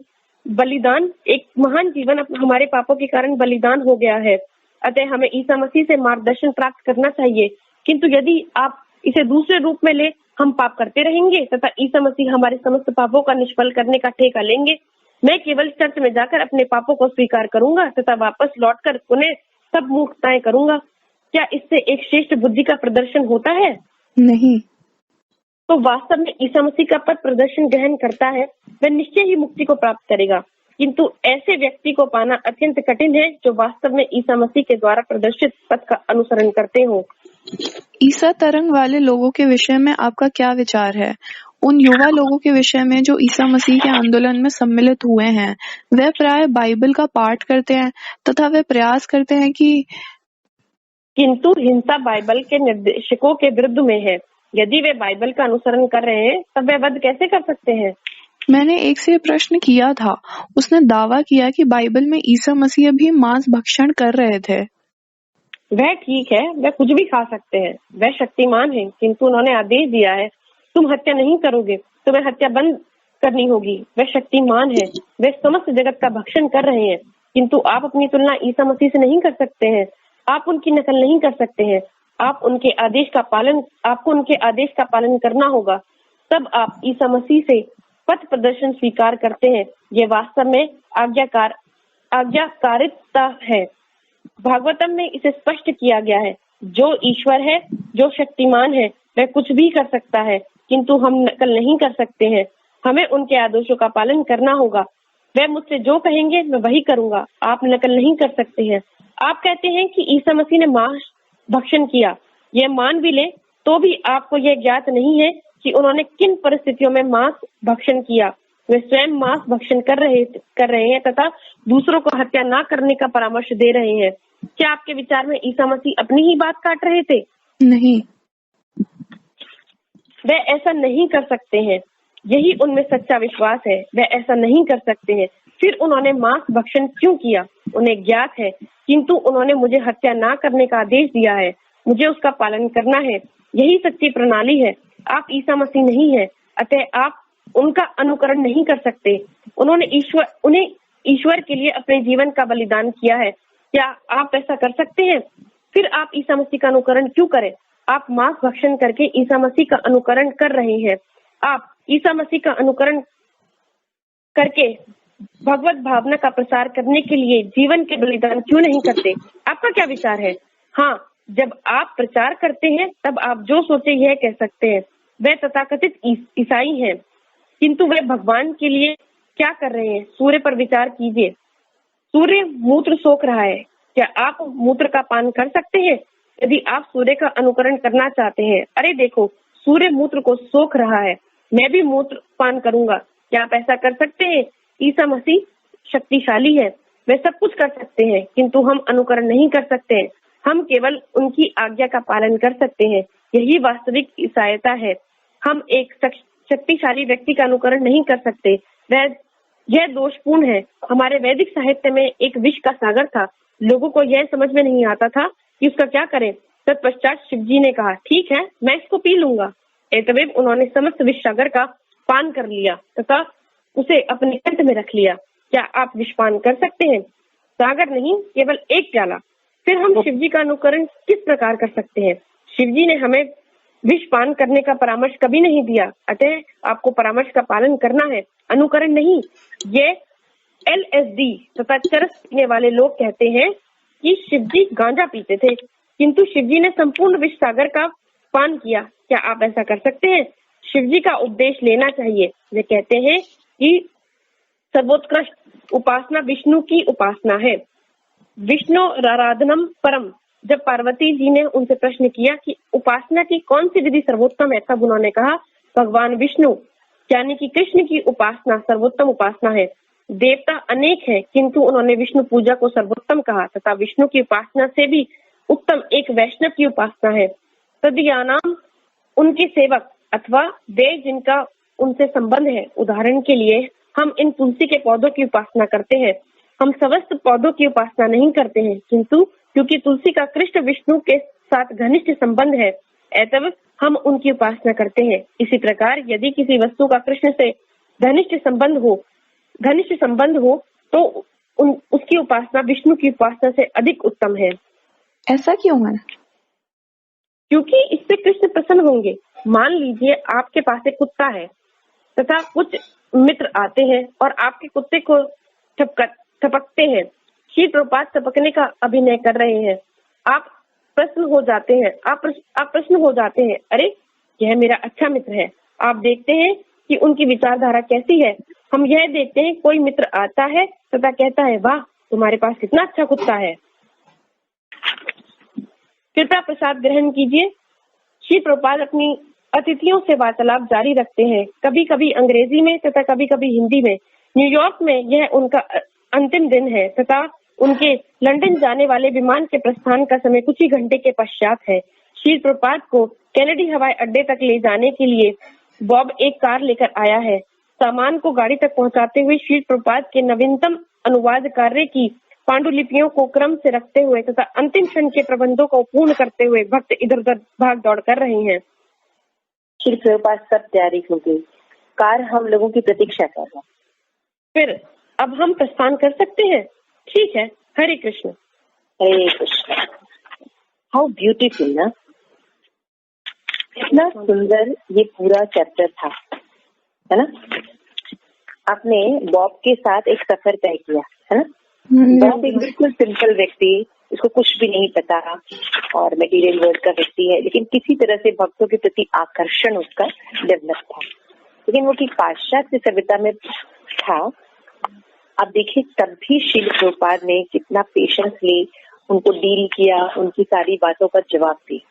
बलिदान हो गया है। अतः हमें ईसा मसीह से मार्गदर्शन प्राप्त करना चाहिए। किंतु यदि आप इसे दूसरे रूप में ले, हम पाप करते रहेंगे तथा ईसा मसीह हमारे समस्त पापों का निष्फल करने का ठेका लेंगे। मैं केवल चर्च में जाकर अपने पापों को स्वीकार करूंगा तथा वापस लौटकर उन्हें सब मुक्ताएं करूंगा। क्या इससे एक श्रेष्ठ बुद्धि का प्रदर्शन होता है?
नहीं।
तो वास्तव में ईसा मसीह का पथ प्रदर्शन ग्रहण करता है, वह निश्चय ही मुक्ति को प्राप्त करेगा। किंतु ऐसे व्यक्ति को पाना अत्यंत कठिन है जो वास्तव में ईसा मसीह के द्वारा प्रदर्शित पथ का अनुसरण करते हो।
ईसा तरंग वाले लोगों के विषय में आपका क्या विचार है? उन युवा लोगों के विषय में जो ईसा मसीह के आंदोलन में सम्मिलित हुए हैं, वे प्राय बाइबल का पाठ करते हैं तथा वे प्रयास करते हैं कि
किंतु हिंसा बाइबल के निर्देशकों के विरुद्ध में है। यदि वे बाइबल का अनुसरण कर रहे हैं तब वे वध कैसे कर सकते हैं?
मैंने एक से प्रश्न किया था। उसने दावा किया कि बाइबल में ईसा मसीह भी मांस भक्षण कर रहे थे।
वह ठीक है, वह कुछ भी खा सकते हैं, वह शक्तिमान है, किंतु उन्होंने आदेश दिया है तुम हत्या नहीं करोगे, तुम्हें हत्या बंद करनी होगी। वह शक्तिमान है, वे समस्त जगत का भक्षण कर रहे हैं, किंतु आप अपनी तुलना ईसा मसीह से नहीं कर सकते हैं। आप उनकी नकल नहीं कर सकते हैं। आपको उनके आदेश का पालन करना होगा। तब आप ईसा मसीह से पथ प्रदर्शन स्वीकार करते हैं। ये वास्तव में आज्ञाकारिता है। भागवतम में इसे स्पष्ट किया गया है, जो ईश्वर है, जो शक्तिमान है, वह कुछ भी कर सकता है, किंतु हम नकल नहीं कर सकते हैं। हमें उनके आदेशों का पालन करना होगा। वह मुझसे जो कहेंगे मैं वही करूंगा। आप नकल नहीं कर सकते हैं। आप कहते हैं कि ईसा मसीह ने मांस भक्षण किया। यह मान भी ले तो भी आपको यह ज्ञात नहीं है कि उन्होंने किन परिस्थितियों में मांस भक्षण किया। वे स्वयं मांस भक्षण कर रहे हैं तथा दूसरों को हत्या ना करने का परामर्श दे रहे हैं। क्या आपके विचार में ईसा मसीह अपनी ही बात काट रहे थे?
नहीं।
वे ऐसा नहीं कर सकते हैं। यही उनमें सच्चा विश्वास है। वे ऐसा नहीं कर सकते हैं। फिर उन्होंने मांस भक्षण क्यों किया? उन्हें ज्ञात है, किंतु उन्होंने मुझे हत्या ना करने का आदेश दिया है। मुझे उसका पालन करना है। यही सच्ची प्रणाली है। आप ईसा मसीह नहीं है, अतः आप उनका अनुकरण नहीं कर सकते। उन्हें ईश्वर के लिए अपने जीवन का बलिदान किया है। क्या आप ऐसा कर सकते हैं? फिर आप ईसा मसीह का अनुकरण क्यों करें? आप मांस भक्षण करके ईसा मसीह का अनुकरण कर रहे हैं। आप ईसा मसीह का अनुकरण करके भगवत भावना का प्रसार करने के लिए जीवन के बलिदान क्यों नहीं करते? आपका क्या विचार है? हाँ, जब आप प्रचार करते हैं तब आप जो सोचे यह कह सकते हैं। वे तथाकथित ईसाई हैं, किंतु वे भगवान के लिए क्या कर रहे हैं? सूर्य पर विचार कीजिए। सूर्य मूत्र सोख रहा है। क्या आप मूत्र का पान कर सकते हैं? यदि आप सूर्य का अनुकरण करना चाहते हैं, अरे देखो, सूर्य मूत्र को सोख रहा है, मैं भी मूत्र पान करूंगा। क्या आप ऐसा कर सकते हैं? ईसा मसीह शक्तिशाली है, वे सब कुछ कर सकते हैं, किंतु हम अनुकरण नहीं कर सकते हैं। हम केवल उनकी आज्ञा का पालन कर सकते हैं। यही वास्तविक ईसाईयता है। हम एक शक्तिशाली व्यक्ति का अनुकरण नहीं कर सकते। यह दोषपूर्ण है। हमारे वैदिक साहित्य में एक विष का सागर था। लोगों को यह समझ में नहीं आता था कि उसका क्या करें। तत्पश्चात शिवजी ने कहा, ठीक है, मैं इसको पी लूंगा। एतवेव उन्होंने समस्त विष सागर का पान कर लिया तथा उसे अपने कंठ में रख लिया। क्या आप विषपान कर सकते हैं? सागर नहीं, केवल एक प्याला। फिर हम शिवजी का अनुकरण किस प्रकार कर सकते हैं? शिवजी ने हमें विष पान करने का परामर्श कभी नहीं दिया, अतः आपको परामर्श का पालन करना है, अनुकरण नहीं। ये LSD तथा चरस पीने वाले लोग कहते हैं कि शिवजी गांजा पीते थे, किंतु शिवजी ने संपूर्ण विष सागर का पान किया। क्या आप ऐसा कर सकते हैं? शिवजी का उपदेश लेना चाहिए। वे कहते हैं कि सर्वोत्कृष्ट उपासना विष्णु की उपासना है, विष्णु आराधनम परम। जब पार्वती जी ने उनसे प्रश्न किया कि उपासना की कौन सी विधि सर्वोत्तम है, तब उन्होंने कहा भगवान विष्णु यानी कि कृष्ण की उपासना सर्वोत्तम उपासना है। देवता अनेक हैं, किंतु उन्होंने विष्णु पूजा को सर्वोत्तम कहा तथा विष्णु की उपासना से भी उत्तम एक वैष्णव की उपासना है। तदीयानाम उनके सेवक अथवा वे जिनका उनसे संबंध है। उदाहरण के लिए हम इन तुलसी के पौधों की उपासना करते हैं, हम समस्त पौधों की उपासना नहीं करते हैं, किंतु क्योंकि तुलसी का कृष्ण विष्णु के साथ घनिष्ठ संबंध है, अतः हम उनकी उपासना करते हैं। इसी प्रकार यदि किसी वस्तु का कृष्ण से घनिष्ठ संबंध हो तो उसकी उपासना विष्णु की उपासना से अधिक उत्तम है।
ऐसा क्यों है?
क्योंकि इससे कृष्ण प्रसन्न होंगे। मान लीजिए आपके पास एक कुत्ता है तथा कुछ मित्र आते हैं और आपके कुत्ते को थपकते हैं। श्री प्रभुपाद थपकने का अभिनय कर रहे हैं, आप प्रश्न हो जाते हैं, अरे यह मेरा अच्छा मित्र है। आप देखते हैं कि उनकी विचारधारा कैसी है। हम यह देखते हैं कोई मित्र आता है तथा कहता है वाह तुम्हारे पास कितना अच्छा कुत्ता है। कृपया प्रसाद ग्रहण कीजिए। श्री प्रभुपाद अपनी अतिथियों से वार्तालाप जारी रखते हैं, कभी कभी अंग्रेजी में तथा कभी कभी हिंदी में। न्यूयॉर्क में यह उनका अंतिम दिन है तथा उनके लंदन जाने वाले विमान के प्रस्थान का समय कुछ ही घंटे के पश्चात है। श्री प्रभुपाद को कैनेडी हवाई अड्डे तक ले जाने के लिए बॉब एक कार लेकर आया है। सामान को गाड़ी तक पहुंचाते हुए श्री प्रभुपाद के नवीनतम अनुवाद कार्य की पांडुलिपियों को क्रम से रखते हुए तथा अंतिम क्षण के प्रबंधों को पूर्ण करते हुए भक्त इधर उधर भाग दौड़ कर रहे हैं।
श्री प्रभुपाद सब तैयारी हो गई, कार हम लोगों की प्रतीक्षा कर रहा।
फिर अब हम प्रस्थान कर सकते हैं? ठीक है, हरे कृष्ण।
हरे कृष्ण। हाउ ब्यूटीफुल ना, इतना सुंदर ये पूरा चैप्टर था, है ना। आपने बॉब के साथ एक सफर तय किया, है ना। बॉब एक बिल्कुल सिंपल व्यक्ति, इसको कुछ भी नहीं पता और मटेरियल वर्ल्ड का व्यक्ति है, लेकिन किसी तरह से भक्तों के प्रति आकर्षण उसका डेवलप था। लेकिन वो कि पाश्चात्य सभ्यता में था। अब देखिए तब भी श्रील प्रभुपाद ने कितना पेशेंसली उनको डील किया, उनकी सारी बातों का जवाब दिया।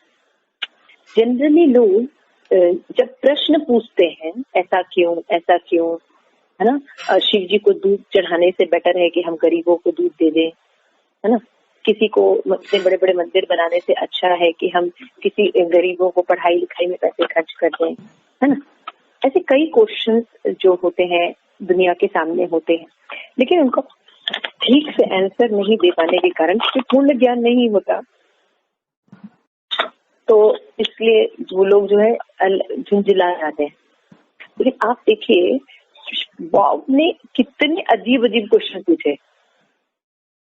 जनरली लोग जब प्रश्न पूछते हैं ऐसा क्यों, है ना, शिव जी को दूध चढ़ाने से बेटर है कि हम गरीबों को दूध दे दें, है ना। किसी को इतने बड़े बड़े मंदिर बनाने से अच्छा है कि हम किसी गरीबों को पढ़ाई लिखाई में पैसे खर्च कर दें, है ना। ऐसे कई क्वेश्चंस जो होते हैं दुनिया के सामने होते हैं, लेकिन उनको ठीक से आंसर नहीं दे पाने के कारण पूर्ण ज्ञान नहीं होता, तो इसलिए वो लोग जो है झुंझला जाते हैं। लेकिन आप देखिए बॉब ने कितने अजीब अजीब क्वेश्चन पूछे,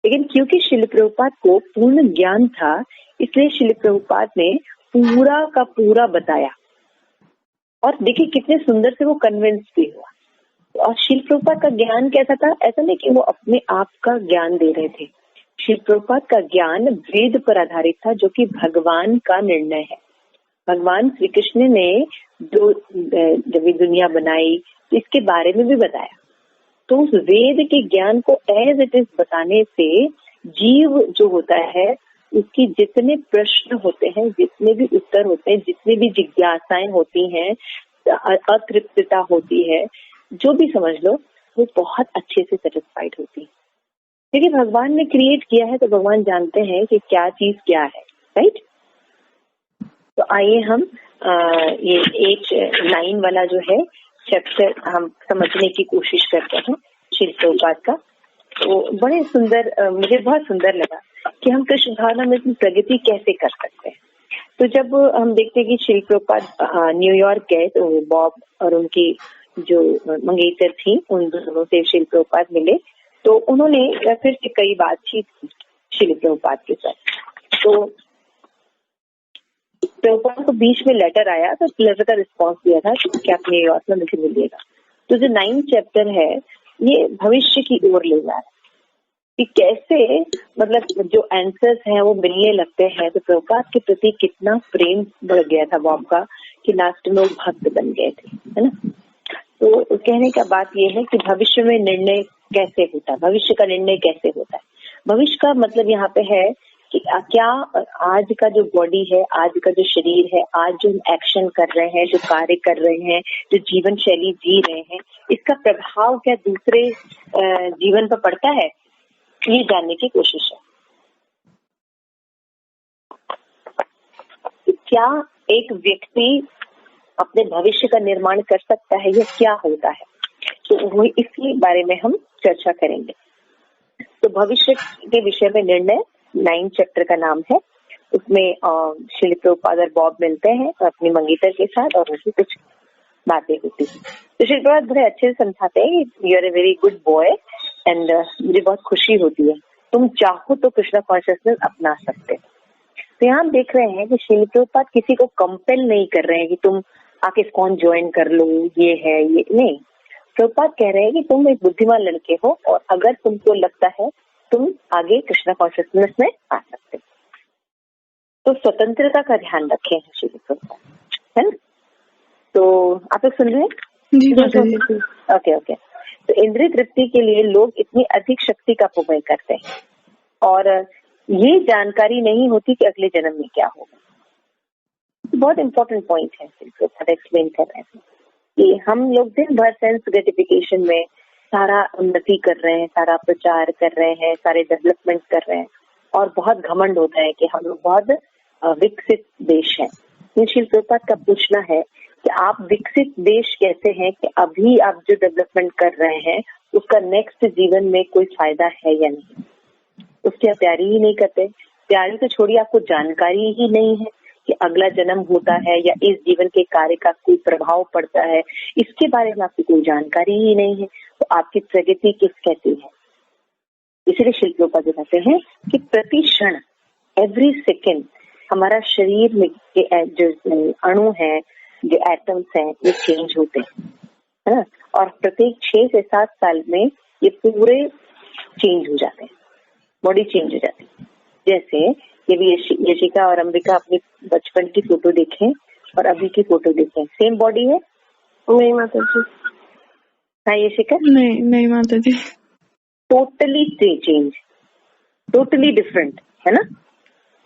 लेकिन क्योंकि श्रील प्रभुपाद को पूर्ण ज्ञान था इसलिए श्रील प्रभुपाद ने पूरा का पूरा बताया। और देखिए कितने सुंदर से वो कन्विंस भी हुआ। और श्रील प्रभुपाद का ज्ञान कैसा था? ऐसा नहीं कि वो अपने आप का ज्ञान दे रहे थे। श्रील प्रभुपाद का ज्ञान वेद पर आधारित था, जो कि भगवान का निर्णय है। भगवान श्री कृष्ण ने जब ये दुनिया बनाई तो इसके बारे में भी बताया। तो उस वेद के ज्ञान को एज इट इज बताने से जीव जो होता है उसकी जितने प्रश्न होते हैं, जितने भी उत्तर होते हैं, जितनी भी जिज्ञासाएं होती हैं, अतृप्तता होती है, जो भी समझ लो, वो बहुत अच्छे से सेटिस्फाइड होती है। क्योंकि भगवान ने क्रिएट किया है तो भगवान जानते हैं कि क्या चीज क्या है, राइट। तो आइए हम ये 8-9 वाला जो है चैप्टर हम समझने की कोशिश करते हैं श्रील प्रभुपाद का। तो बड़े सुंदर, मुझे बहुत सुंदर लगा कि हम कृष्ण भावना में अपनी प्रगति कैसे कर सकते हैं। तो जब हम देखते हैं कि श्रील प्रभुपाद न्यूयॉर्क गए तो बॉब और उनकी जो मंगेतर थी उन दोनों से श्रील प्रभुपाद मिले, तो उन्होंने फिर से कई बातचीत की श्रील प्रभुपाद के साथ। तो प्रभुपाद को बीच में लेटर आया तो लेटर का रिस्पॉन्स दिया था कि अपने में मुझे मिलिएगा। तो जो 9th चैप्टर है ये भविष्य की ओर ले जा रहा है कि कैसे मतलब जो आंसर्स हैं वो मिलने लगते हैं। तो प्रभुपाद के प्रति कितना प्रेम बढ़ गया था बॉब का कि लास्ट में वो भक्त बन गए थे, है ना। तो कहने का बात ये है कि भविष्य में निर्णय कैसे होता है, भविष्य का निर्णय कैसे होता है। भविष्य का मतलब यहाँ पे है कि क्या आज का जो बॉडी है, आज का जो शरीर है, आज जो एक्शन कर रहे हैं, जो कार्य कर रहे हैं, जो जीवन शैली जी रहे हैं, इसका प्रभाव क्या दूसरे जीवन पर पड़ता है, ये जानने की कोशिश है। क्या एक व्यक्ति अपने भविष्य का निर्माण कर सकता है, यह क्या होता है, तो वो इसी बारे में हम चर्चा करेंगे। तो भविष्य के विषय में निर्णय 9th चैप्टर का नाम है। उसमें श्रील प्रभुपाद और बॉब मिलते हैं अपनी मंगेतर के साथ और उनकी कुछ बातें होती है। तो श्रील प्रभुपाद बड़े अच्छे से समझाते हैं, you are a very good boy and मुझे बहुत खुशी होती है, तुम चाहो तो कृष्णा कॉन्शियसनेस अपना सकते हो। तो यहाँ हम देख रहे हैं कि श्रील प्रभुपाद किसी को कंपेल नहीं कर रहे हैं कि तुम आके ISKCON ज्वाइन कर लो, ये है ये नहीं। प्रभुपाद कह रहे हैं कि तुम एक बुद्धिमान लड़के हो और अगर तुमको लगता है तुम आगे कृष्णा कॉन्शियसनेस में आ सकते हो, तो स्वतंत्रता का ध्यान रखे हैं श्री प्रभुपाद, है ना। तो आप लोग सुन रहे हैं?
जी
ओके। तो इंद्रिय तृप्ति के लिए लोग इतनी अधिक शक्ति का अपव्यय करते हैं और ये जानकारी नहीं होती कि अगले जन्म में क्या होगा। बहुत इंपॉर्टेंट पॉइंट है, एक्सप्लेन कर रहे हैं कि हम लोग दिन भर सेंस ग्रेटिफिकेशन में सारा उन्नति कर रहे हैं, सारा प्रचार कर रहे हैं, सारे डेवलपमेंट कर रहे हैं और बहुत घमंड होता है कि हम लोग बहुत विकसित देश हैं। श्रील प्रभुपाद का पूछना है कि आप विकसित देश कैसे हैं कि अभी आप जो डेवलपमेंट कर रहे हैं उसका नेक्स्ट जीवन में कोई फायदा है या नहीं, उसकी आप तैयारी ही नहीं करते। तैयारी तो छोड़िए, आपको जानकारी ही नहीं है कि अगला जन्म होता है या इस जीवन के कार्य का कोई प्रभाव पड़ता है, इसके बारे में आपको कोई जानकारी ही नहीं है, तो आपकी प्रगति किस कैसी है। इसलिए श्रील प्रभुपाद कहते हैं कि प्रति क्षण, एवरी सेकेंड हमारा शरीर में के जो अणु है, जो एटम्स हैं, ये चेंज होते हैं, है ना। और प्रत्येक 6 से 7 साल में ये पूरे चेंज हो जाते हैं, बॉडी चेंज हो जाती है। जैसे ये भी यशिका और अंबिका अपनी बचपन की फोटो देखें और अभी की फोटो देखें, सेम बॉडी है?
नहीं माता जी।
हाँ यशिका?
नहीं माता जी।
टोटली चेंज, टोटली डिफरेंट, है ना।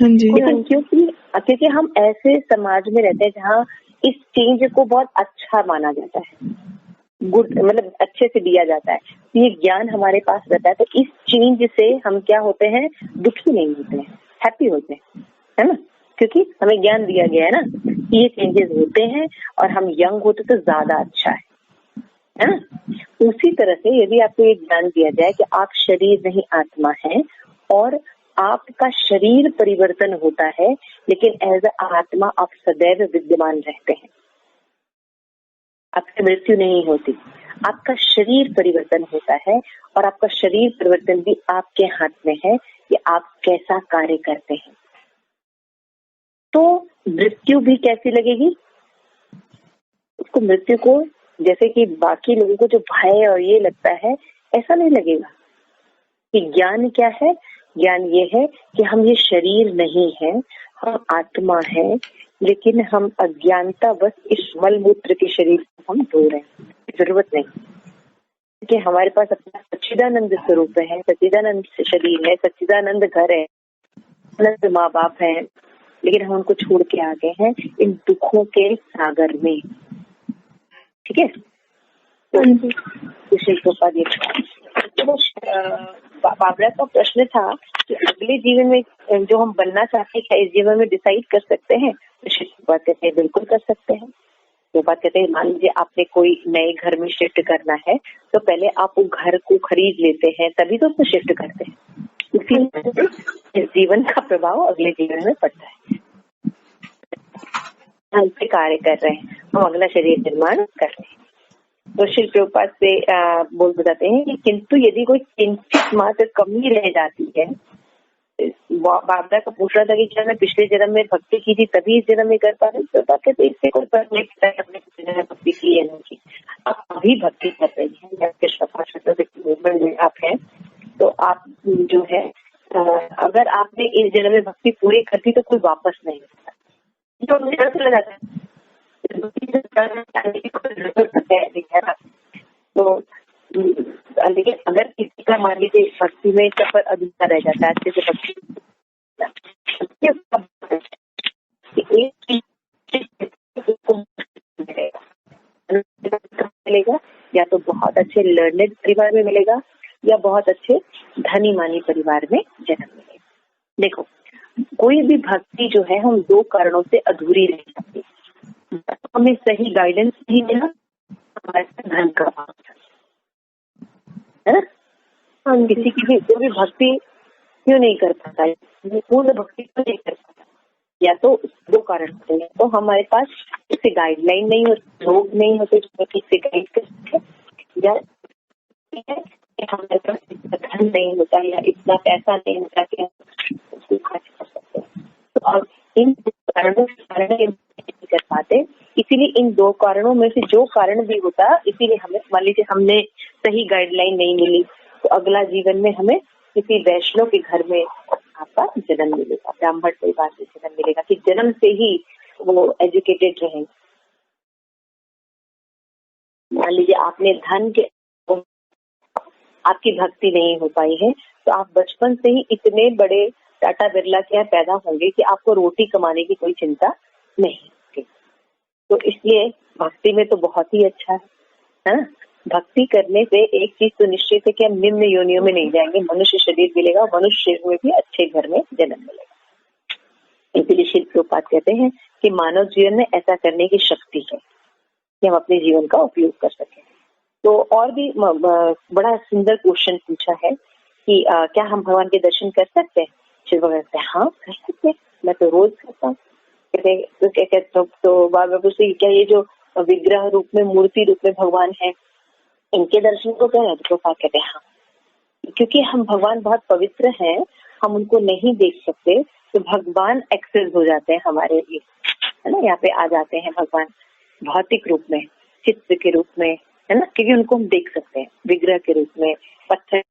हाँ जी।
लेकिन क्योंकि हम ऐसे समाज में रहते हैं जहाँ इस चेंज को बहुत अच्छा माना जाता है, गुड मतलब अच्छे से दिया जाता है, ये ज्ञान हमारे पास रहता है, तो इस चेंज से हम क्या होते हैं, दुखी नहीं होते हैं, हैप्पी होते हैं, है ना। क्योंकि हमें ज्ञान दिया गया है ना कि ये चेंजेस होते हैं और हम यंग होते तो ज्यादा अच्छा है ना। उसी तरह से यदि आपको ये ज्ञान दिया जाए कि आप शरीर नहीं आत्मा है और आपका शरीर परिवर्तन होता है लेकिन एज अ आत्मा आप सदैव विद्यमान रहते हैं, आपकी मृत्यु नहीं होती, आपका शरीर परिवर्तन होता है और आपका शरीर परिवर्तन भी आपके हाथ में है कि आप कैसा कार्य करते हैं। तो मृत्यु भी कैसी लगेगी उसको, मृत्यु को जैसे कि बाकी लोगों को जो भय और ये लगता है ऐसा नहीं लगेगा। कि ज्ञान क्या है, ज्ञान ये है कि हम ये शरीर नहीं है, हम आत्मा है, लेकिन हम अज्ञानता बस इस मल मूत्र के शरीर को हम धो रहे हैं, जरूरत नहीं कि हमारे पास अपना सच्चिदानंद स्वरूप है, सच्चिदानंद शरीर है, सच्चिदानंद घर है, अनंत माँ बाप है, लेकिन हम उनको छोड़ के आ गए हैं इन दुखों के सागर में। ठीक है, तो बाबरा का प्रश्न था कि अगले जीवन में जो हम बनना चाहते हैं क्या इस जीवन में डिसाइड कर सकते हैं? तो बात कहते हैं बिल्कुल कर सकते हैं। तो बात कहते हैं मान लीजिए आपने कोई नए घर में शिफ्ट करना है तो पहले आप वो घर को खरीद लेते हैं तभी तो उसको शिफ्ट करते हैं। उसी इस जीवन का प्रभाव अगले जीवन में पड़ता है। हम पे कार्य कर रहे हैं, हम अगला शरीर निर्माण कर रहे हैं। तो श्री प्रभुपाद से बताते हैं कि किंतु यदि कोई किंचित मात्र कमी रह जाती है, बाबरा का पूछ रहा था कि क्या मैं पिछले जन्म में भक्ति की थी तभी इस जन्म में कर पा रही हूँ, तो इससे कोई फर्क नहीं पड़ता है अपने पिछले जन्म भक्ति की या नहीं की। आप अभी भक्ति कर रही हैं, मूवमेंट में आप हैं, तो आप जो है अगर आपने इस जन्म में भक्ति पूरी कर दी तो कोई वापस नहीं आता, जो मुझे चला जाता है। तो लेकिन अगर किसी का मान लीजिए भक्ति में सफर अधूरा रह जाता है, अच्छे से भक्ति मिलेगा, या तो बहुत अच्छे लर्नेड परिवार में मिलेगा या बहुत अच्छे धनी मानी परिवार में जन्म मिलेगा। देखो, कोई भी भक्ति जो है हम दो कारणों से अधूरी रह जाती है। हमें सही गाइडेंस नहीं मिला, हमारे धन का अभाव है ना। हम किसी की भी कोई भी भक्ति क्यों नहीं कर पाता है, पूर्ण भक्ति क्यों नहीं कर पाता, या तो दो कारण होते हैं। तो हमारे पास इससे गाइडलाइन नहीं होती, लोग नहीं होते जो किससे गाइड कर सके, या हमारे पास इतना धन नहीं होता या इतना पैसा नहीं होता कि उसको खर्च कर सकते। तो अब इन कारणों के कारण नहीं कर पाते, इसीलिए इन दो कारणों में से जो कारण भी होता, इसीलिए हमें मान लीजिए हमने सही गाइडलाइन नहीं मिली तो अगला जीवन में हमें किसी वैष्णव के घर में आपका जन्म मिलेगा, ब्राह्मण परिवार से जन्म मिलेगा कि जन्म से ही वो एजुकेटेड रहे। मान लीजिए आपने धन के आपकी भक्ति नहीं हो पाई है, तो आप बचपन से ही इतने बड़े टाटा बिरला के यहाँ पैदा होंगे कि आपको रोटी कमाने की कोई चिंता नहीं होगी। तो इसलिए भक्ति में तो बहुत ही अच्छा है ना। भक्ति करने से एक चीज तो निश्चित है कि हम निम्न योनियों में नहीं जाएंगे, मनुष्य शरीर मिलेगा, मनुष्य शरीर में भी अच्छे घर में जन्म मिलेगा। इसलिए श्री प्रभुपाद कहते हैं कि मानव जीवन में ऐसा करने की शक्ति है कि हम अपने जीवन का उपयोग कर सकें। तो और भी बड़ा सुंदर क्वेश्चन पूछा है कि क्या हम भगवान के दर्शन कर सकते हैं। श्री भगवान कहते हैं हाँ कर सकते हैं, मैं तो रोज करता हूँ। कहते तो बाबा से क्या ये जो विग्रह रूप में मूर्ति रूप में भगवान है इनके दर्शन को क्या तो कहते हैं हाँ, क्योंकि हम भगवान बहुत पवित्र हैं, हम उनको नहीं देख सकते, तो भगवान एक्सेस हो जाते हैं हमारे लिए, है ना। यहाँ पे आ जाते हैं भगवान भौतिक रूप में, चित्र के रूप में, है ना, क्योंकि उनको हम देख सकते हैं विग्रह के रूप में। पत्थर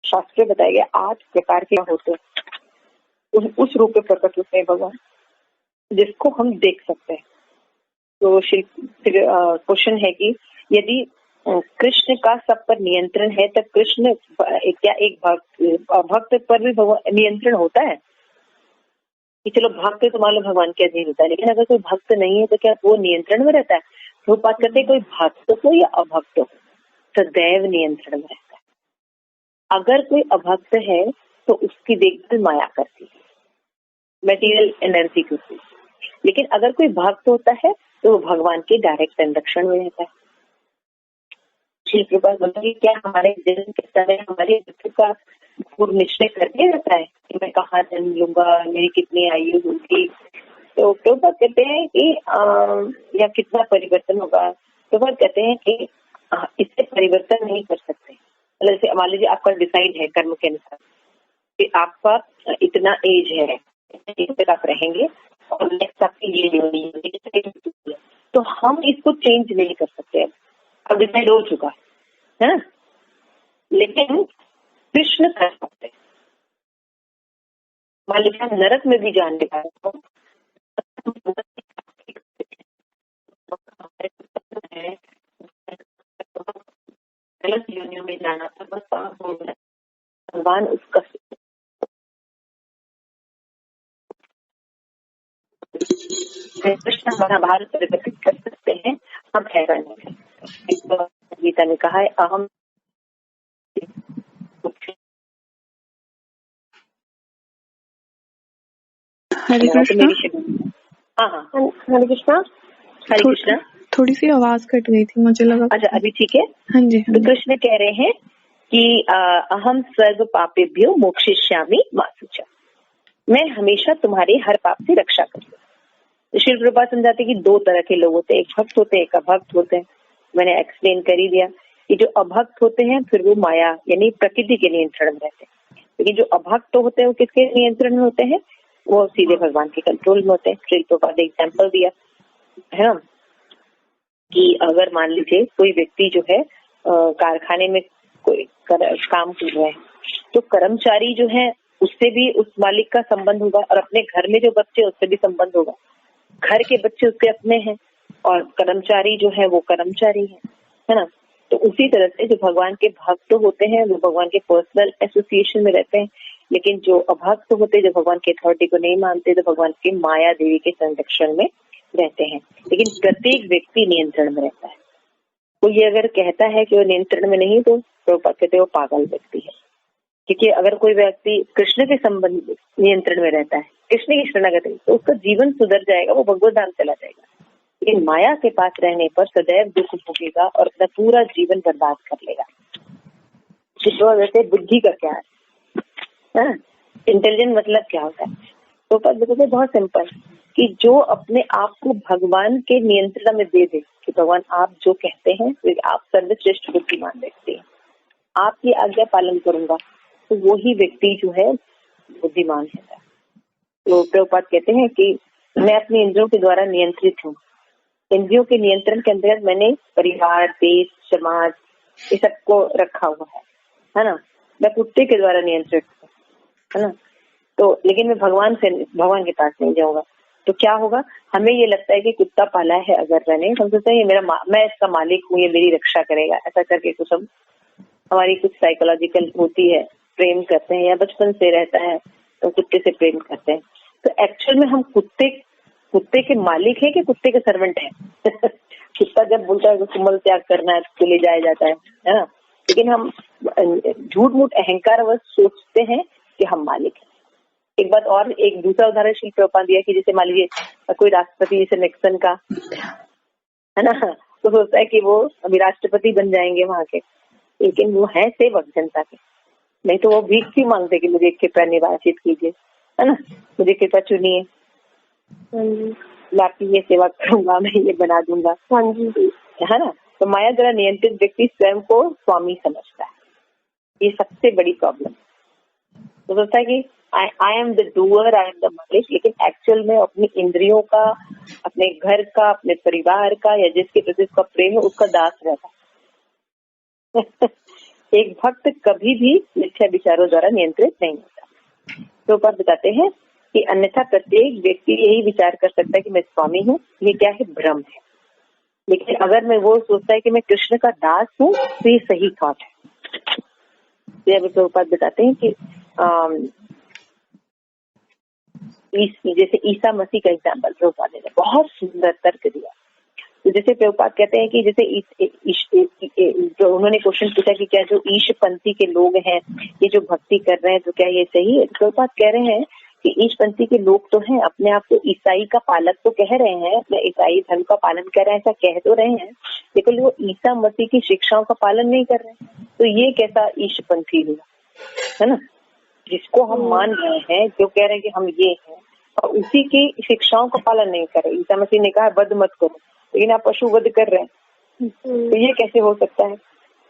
शास्त्र बताया गया 8 प्रकार के होते हैं, उस रूप में प्रकट होते हैं भगवान जिसको हम देख सकते हैं। तो क्वेश्चन है कि यदि कृष्ण का सब पर नियंत्रण है तब कृष्ण क्या एक भक्त पर भी नियंत्रण होता है कि चलो भक्त तो मान लो भगवान के अधीन होता है, लेकिन अगर कोई भक्त नहीं है तो क्या वो नियंत्रण में रहता है। तो बात करते हैं कोई भक्त हो या अभक्त हो सदैव नियंत्रण में रहता है। अगर कोई अभक्त है तो उसकी देखभाल माया करती है, मटेरियल एनर्जी करती है, लेकिन अगर कोई भक्त होता है तो वो भगवान के डायरेक्ट संरक्षण में रहता है। श्री प्रभुपाद बोलते हैं क्या हमारे जन्म के समय हमारी मृत्यु का पूर्व निश्चय करके रहता है कि मैं कहाँ जन्म लूंगा, मेरी कितनी आयु होगी। तो प्रभुपाद कहते हैं कि या कितना परिवर्तन होगा। प्रभुपाद कहते हैं कि इससे परिवर्तन नहीं कर सकते। मतलब मान लीजिए आपका डिसाइड है कर्म के अनुसार कि आपका इतना एज है, तक आप रहेंगे और नेक्स्ट आपकी ये नहीं, तो हम इसको चेंज नहीं कर सकते। अब डिसाइड हो चुका है ना, लेकिन कृष्ण कर सकते। मान लीजिए नरक में भी जाने का गलत योनियों में जाना था, बस भगवान उसका कृष्ण महाभारत परिवर्तित कर सकते हैं, हम ऐसा नहीं कर सकते। गीता ने कहा है अहम
हरे कृष्णा।
हरे कृष्णा।
हरे कृष्णा।
थोड़ी सी आवाज कट गई थी, मुझे लगा।
अच्छा अभी ठीक है।
हाँ जी।
तो कृष्ण कह रहे हैं कि अहम सर्व पापेभ्यो मोक्षयिष्यामि मा शुचः, मैं हमेशा तुम्हारे हर पाप से रक्षा करूंगा। तो श्री प्रभुपाद समझाते कि 2 तरह के लोग होते हैं, एक भक्त होते हैं, एक अभक्त होते हैं। मैंने एक्सप्लेन कर ही दिया कि जो अभक्त होते हैं फिर वो माया यानी प्रकृति के नियंत्रण में रहते हैं, लेकिन जो अभक्त होते हैं वो किसके नियंत्रण में होते हैं? वो सीधे भगवान के कंट्रोल में होते हैं। श्रील प्रभुपाद ने एग्जाम्पल दिया है ना कि अगर मान लीजिए कोई व्यक्ति जो है कारखाने में कोई काम कर रहा है, तो कर्मचारी जो है उससे भी उस मालिक का संबंध होगा, और अपने घर में जो बच्चे उससे भी संबंध होगा। घर के बच्चे उसके अपने हैं और कर्मचारी जो है वो कर्मचारी है ना। तो उसी तरह से जो भगवान के भक्त होते हैं वो भगवान के पर्सनल एसोसिएशन में रहते हैं, लेकिन जो अभक्त होते हैं, जो भगवान की अथॉरिटी को नहीं मानते, तो भगवान के माया देवी के संरक्षण में रहते हैं। लेकिन प्रत्येक व्यक्ति नियंत्रण में रहता है। तो ये अगर कहता है कि वो नियंत्रण में नहीं, तो कहते वो पागल व्यक्ति है। क्योंकि अगर कोई व्यक्ति कृष्ण के संबंध नियंत्रण में रहता है, कृष्ण की शरणागति, तो उसका जीवन सुधर जाएगा, वो भगवत धाम चला जाएगा। लेकिन माया के पास रहने पर सदैव दुख भोगेगा और अपना पूरा जीवन बर्बाद कर लेगा। तो वैसे बुद्धि का क्या है, इंटेलिजेंट मतलब क्या होता है? तो बताते बहुत सिंपल कि जो अपने आप को भगवान के नियंत्रण में दे दे कि भगवान आप जो कहते हैं, तो आप सर्वश्रेष्ठ बुद्धिमान व्यक्ति हैं, आपकी आज्ञा पालन करूंगा, तो वो ही व्यक्ति जो है बुद्धिमान है। तो प्रभुपाद कहते हैं कि मैं अपने इंद्रियों के द्वारा नियंत्रित हूँ। इंद्रियों के नियंत्रण के अंतर्गत मैंने परिवार, देश, समाज, ये सबको रखा हुआ है ना। मैं कुत्ते के द्वारा नियंत्रित हूँ, है ना। तो लेकिन मैं भगवान के पास नहीं जाऊंगा, तो क्या होगा? हमें ये लगता है कि कुत्ता पाला है अगर मैंने, हम सोचते हैं ये मैं इसका मालिक हूँ, ये मेरी रक्षा करेगा, ऐसा करके कुछ हम हमारी कुछ साइकोलॉजिकल होती है, प्रेम करते हैं, या बचपन से रहता है तो कुत्ते से प्रेम करते हैं। तो एक्चुअल में हम कुत्ते के मालिक है कि कुत्ते के सर्वेंट है? कुत्ता जब बोलता है कि मल त्याग करना है तो ले जाया जाता है ना। लेकिन हम झूठ मूठ अहंकार वश सोचते हैं कि हम मालिक हैं। एक बात और, एक दूसरा उदाहरण श्री प्रभुपाद दिया कि जैसे मान लीजिए कोई राष्ट्रपति, जैसे निक्सन का, है ना, तो सोचता है कि वो अभी राष्ट्रपति बन जाएंगे वहां के, लेकिन वो है सेवक जनता के। नहीं तो वो भीख क्यों मांगते कि मुझे कृपया निर्वाचित कीजिए, है ना, मुझे कृपया चुनिए, आपकी ये सेवा करूंगा, मैं ये बना दूंगा, है ना। तो माया द्वारा नियंत्रित व्यक्ति स्वयं को स्वामी समझता है। ये सबसे बड़ी प्रॉब्लम। तो सोचता है कि I am the doer, I am the मालिक, लेकिन एक्चुअल में अपनी इंद्रियों का, अपने घर का, अपने परिवार का, या जिसके प्रति उसका प्रेम है उसका दास रहता है। एक भक्त कभी भी मिथ्या विचारों द्वारा नियंत्रित नहीं होता। तो पर बताते हैं कि अन्यथा प्रत्येक व्यक्ति यही विचार कर सकता है कि मैं स्वामी हूँ। ये क्या है? भ्रम है। लेकिन अगर मैं वो सोचता है कि मैं कृष्ण का दास हूँ, तो ये सही थॉट है। प्रभुपाद बताते हैं कि जैसे ईसा मसीह का एग्जाम्पल प्रभुपाद ने बहुत सुंदर तर्क दिया। तो जैसे प्रभुपाद कहते हैं कि जैसे जो उन्होंने क्वेश्चन पूछा कि क्या जो ईशपंथी के लोग हैं ये जो भक्ति कर रहे हैं, तो क्या ये सही है? प्रभुपाद कह रहे हैं कि ईशपंथी के लोग तो हैं, अपने आप को ईसाई का पालक तो कह रहे हैं, अपने ईसाई धर्म का पालन कर रहे हैं, ऐसा कह तो रहे हैं, लेकिन वो ईसा मसीह की शिक्षाओं का पालन नहीं कर रहे हैं। तो ये कैसा ईशपंथी हुआ, है ना? जिसको हम मान रहे हैं, जो कह रहे हैं कि हम ये हैं, और उसी की शिक्षाओं का पालन नहीं कर रहे। ईसा मसीह ने कहा वध मत करो, लेकिन आप पशु वध कर रहे हैं, तो ये कैसे हो सकता है?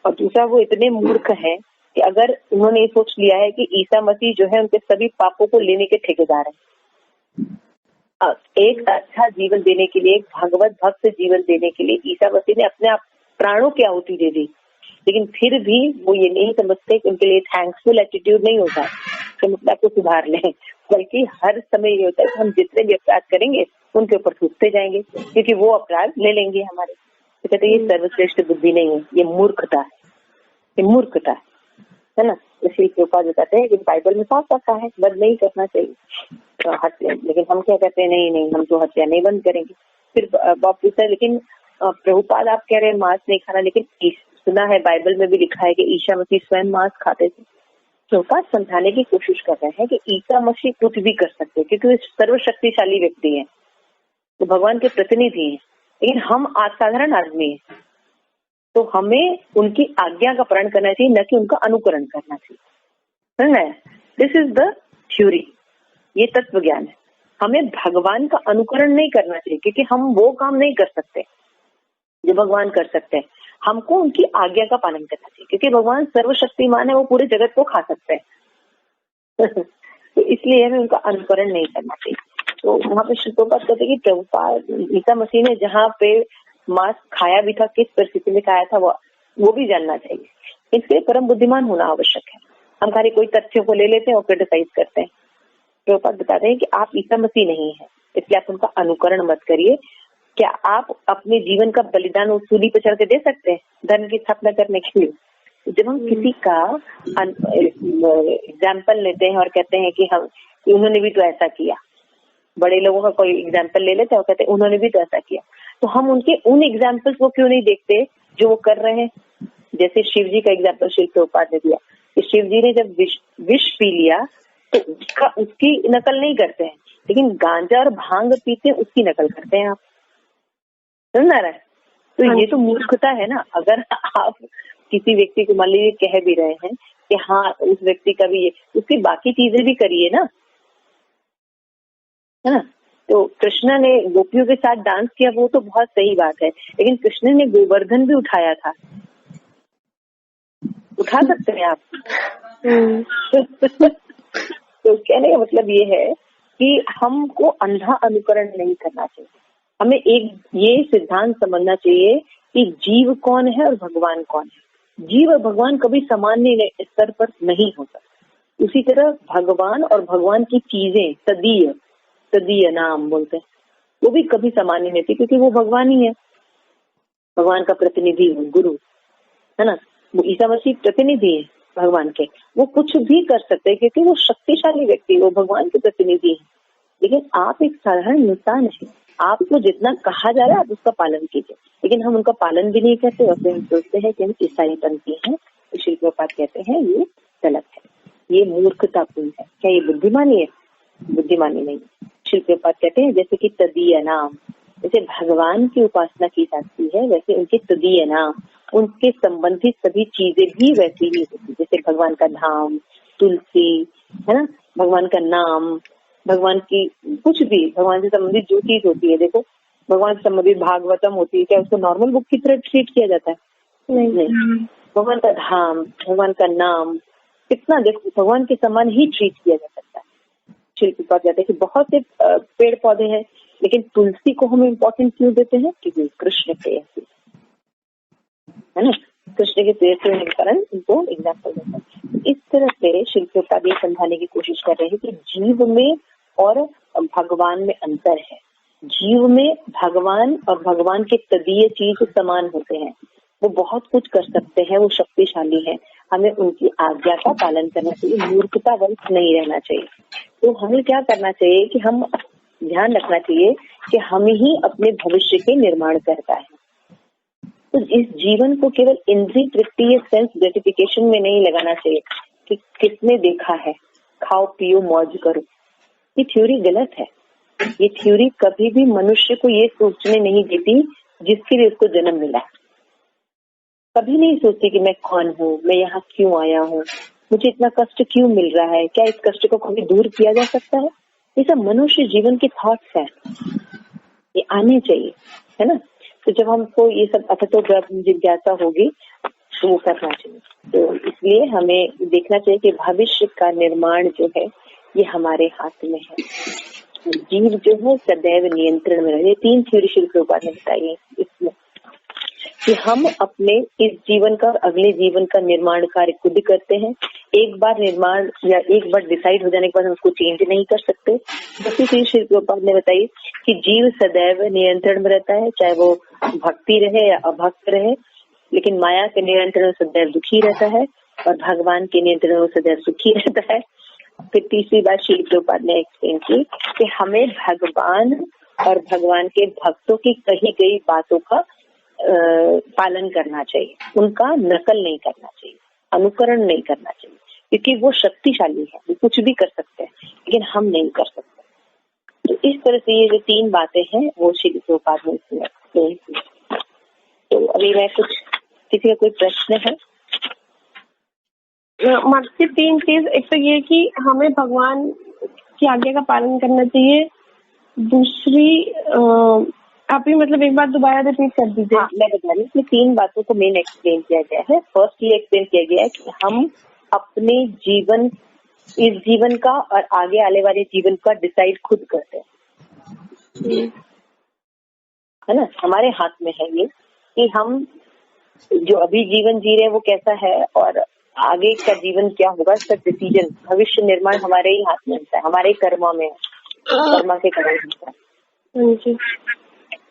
और दूसरा, वो इतने मूर्ख हैं कि अगर उन्होंने ये सोच लिया है कि ईसा मसीह जो है उनके सभी पापों को लेने के ठेकेदार हैं, एक अच्छा जीवन देने के लिए, एक भगवत भक्त जीवन देने के लिए ईसा मसीह ने अपने आप प्राणों की आहुति दे दी, लेकिन फिर भी वो ये नहीं समझते कि उनके लिए थैंक्सफुल एटीट्यूड नहीं होता कि हम अपने आप को सुधार लें, बल्कि हर समय ये होता है कि हम जितने भी अपराध करेंगे उनके ऊपर थूकते जाएंगे, क्योंकि वो अपराध ले लेंगे हमारे। तो कहते ये सर्वश्रेष्ठ बुद्धि नहीं है, ये मूर्खता है, ये मूर्खता है ना। इसलिए प्रभुपाद बताते हैं कि बाइबल में साफ साफ है बंद नहीं करना चाहिए हत्या, लेकिन हम क्या कहते हैं, नहीं हम तो हत्या नहीं बंद करेंगे। फिर बाप पूछता है लेकिन प्रभुपाद आप कह रहे हैं मांस नहीं खाना, लेकिन सुना है बाइबल में भी लिखा है कि ईसा मसीह स्वयं मांस खाते थे। प्रभुपाद समझाने की कोशिश कर रहे हैं कि ईसा मसीह कुछ भी कर सकते हैं, क्योंकि वे सर्वशक्तिशाली व्यक्ति हैं, तो भगवान के प्रतिनिधि हैं, लेकिन हम असाधारण आदमी हैं, तो हमें उनकी आज्ञा का पालन करना चाहिए, न कि उनका अनुकरण करना चाहिए। दिस इज द थ्योरी, ये तत्व ज्ञान है। हमें भगवान का अनुकरण नहीं करना चाहिए, क्योंकि हम वो काम नहीं कर सकते जो भगवान कर सकते हैं। हमको उनकी आज्ञा का पालन करना चाहिए, क्योंकि भगवान सर्वशक्तिमान है, वो पूरे जगत को खा सकते हैं, तो इसलिए हमें उनका अनुकरण नहीं करना चाहिए। तो वहाँ पे श्री प्रभुपाद कहते हैं कि प्रभुपाद ईसा मसीह ने जहाँ पे मांस खाया भी था, किस परिस्थिति में खाया था, वो भी जानना चाहिए। इसलिए परम बुद्धिमान होना आवश्यक है। हम खाली कोई तथ्यों को ले लेते हैं और क्रिटिसाइज करते हैं। प्रभुपाद बताते हैं कि आप ईसा मसीह नहीं है, इसलिए आप उनका अनुकरण मत करिए। क्या आप अपने जीवन का बलिदान उस सूली पर चढ़ के दे सकते हैं धर्म की स्थापना करने के लिए? जब हम किसी का एग्जाम्पल लेते हैं और कहते हैं कि हम उन्होंने भी तो ऐसा किया, बड़े लोगों का कोई एग्जाम्पल ले लेते हैं और कहते हैं उन्होंने भी तो ऐसा किया, तो हम उनके उन एग्जाम्पल्स को क्यों नहीं देखते जो वो कर रहे हैं? जैसे शिव जी का एग्जाम्पल श्री प्रभुपाद ने दिया कि शिव जी ने जब विष पी लिया तो उसकी नकल नहीं करते हैं, लेकिन गांजा और भांग पीते उसकी नकल करते हैं। आप समझ आ रहा है? तो ये तो मूर्खता है ना। अगर आप किसी व्यक्ति को मान लीजिए कह भी रहे हैं कि हाँ उस व्यक्ति का भी ये, उसकी बाकी चीजें भी करिए ना, है ना। तो कृष्ण ने गोपियों के साथ डांस किया, वो तो बहुत सही बात है, लेकिन कृष्ण ने गोवर्धन भी उठाया था। उठा सकते हैं आप? तो कहने का मतलब ये है कि हमको अंधा अनुकरण नहीं करना चाहिए। हमें एक ये सिद्धांत समझना चाहिए कि जीव कौन है और भगवान कौन है। जीव और भगवान कभी सामान्य स्तर पर नहीं हो सकते। उसी तरह भगवान और भगवान की चीजें तदीय नाम बोलते हैं, वो भी कभी सामान्य नहीं थी, क्योंकि वो भगवान ही है, भगवान का प्रतिनिधि है, गुरु है ना। वो ईसा मसीह प्रतिनिधि है भगवान के, वो कुछ भी कर सकते हैं क्योंकि वो शक्तिशाली व्यक्ति, वो भगवान के प्रतिनिधि है। लेकिन आप एक साधारण इंसान है, आपको जितना कहा जा रहा है आप उसका पालन कीजिए, लेकिन हम उनका पालन भी नहीं करते और फिर हम सोचते हैं कि हम ईसाईपंथी हैं। तो श्री प्रभुपाद कहते हैं ये गलत है, ये मूर्खतापूर्ण है। क्या ये बुद्धिमानी है? बुद्धिमानी नहीं। श्री प्रभुपाद कहते हैं जैसे कि तदीय नाम, जैसे भगवान की उपासना की जाती है वैसे उनके तदीय नाम, उनके संबंधित सभी चीजें भी वैसी ही होती, जैसे भगवान का धाम, तुलसी, है ना, भगवान का नाम, भगवान की कुछ भी भगवान से संबंधित जो चीज होती है। देखो भगवान से संबंधित भागवतम होती है, क्या उसको नॉर्मल बुक की तरह ट्रीट किया जाता है? नहीं। भगवान का धाम, भगवान का नाम, कितना देखो भगवान के समान ही ट्रीट किया जा सकता है। श्री प्रभुपाद कहते हैं कि बहुत से पेड़ पौधे हैं, लेकिन तुलसी को हम इम्पोर्टेंस क्यों देते हैं? क्योंकि कृष्ण प्रेयसी है ना, कृष्ण के प्रेयसी होने के कारण इनको एग्जाम्पल देता है। इस तरह से श्री प्रभुपाद ये समझाने की कोशिश कर रहे हैं कि जीव में और भगवान में अंतर है। जीव में भगवान और भगवान के तदीय चीज समान होते हैं, वो बहुत कुछ कर सकते हैं, वो शक्तिशाली है, हमें उनकी आज्ञा का पालन करना चाहिए, मूर्खतावश नहीं रहना चाहिए। तो हमें क्या करना चाहिए कि हम ध्यान रखना चाहिए कि हम ही अपने भविष्य के निर्माण करता है। तो इस जीवन को केवल इंद्रिय तृप्ति या सेंस ग्रेटिफिकेशन में नहीं लगाना चाहिए कि किसने देखा है, खाओ पियो मौज करो। ये थ्योरी गलत है। ये थ्योरी कभी भी मनुष्य को ये सोचने नहीं देती जिसके लिए उसको जन्म मिला। कभी नहीं सोचती कि मैं कौन हूँ, मैं यहाँ क्यों आया हूँ, मुझे इतना कष्ट क्यों मिल रहा है, क्या इस कष्ट को कभी दूर किया जा सकता है? ये सब मनुष्य जीवन के थॉट्स हैं, ये आने चाहिए, है ना। तो जब हमको ये सब अथतो जिज्ञासा होगी तो वो करना चाहिए। तो इसलिए हमें देखना चाहिए कि भविष्य का निर्माण जो है ये हमारे हाथ में है। जीव जो है सदैव नियंत्रण में रहे। 3 थ्योरी श्री प्रभुपाद ने बताई इसमें कि हम अपने इस जीवन का और अगले जीवन का निर्माण कार्य खुद करते हैं। एक बार निर्माण या एक बार डिसाइड हो जाने के बाद हम उसको चेंज नहीं कर सकते। दूसरी चीज श्री प्रभुपाद ने बताई कि जीव सदैव नियंत्रण में रहता है, चाहे वो भक्ति रहे या अभक्त रहे, लेकिन माया के नियंत्रण में सदैव दुखी रहता है और भगवान के नियंत्रण में सदैव सुखी रहता है। फिर तीसरी बात श्री प्रभुपाद ने एक्सप्लेन की कि हमें भगवान और भगवान के भक्तों की कही गई बातों का पालन करना चाहिए, उनका नकल नहीं करना चाहिए, अनुकरण नहीं करना चाहिए, क्योंकि वो शक्तिशाली है, वो कुछ भी कर सकते हैं, लेकिन हम नहीं कर सकते। तो इस तरह से ये जो 3 बातें हैं वो श्री प्रभुपाद ने इसमें एक्सप्लेन की। तो अभी मैं किसी का कोई प्रश्न है?
मतलब 3 चीज, एक तो ये कि हमें भगवान की आज्ञा का पालन करना चाहिए। दूसरी आप ही मतलब एक बार दोबारा रिपीट कर दीजिए।
हाँ, मैं बता रही हूँ। 3 बातों को मेन एक्सप्लेन किया गया है। फर्स्ट ये एक्सप्लेन किया गया है कि हम अपने जीवन इस जीवन का और आगे आने वाले जीवन का डिसाइड खुद करते हैं, है ना। हमारे हाथ में है ये कि हम जो अभी जीवन जी रहे हैं वो कैसा है और आगे का जीवन क्या होगा, इसका डिसीजन, भविष्य निर्माण हमारे ही हाथ में होता है, हमारे ही कर्मा में, कर्मा के कर्म होता है।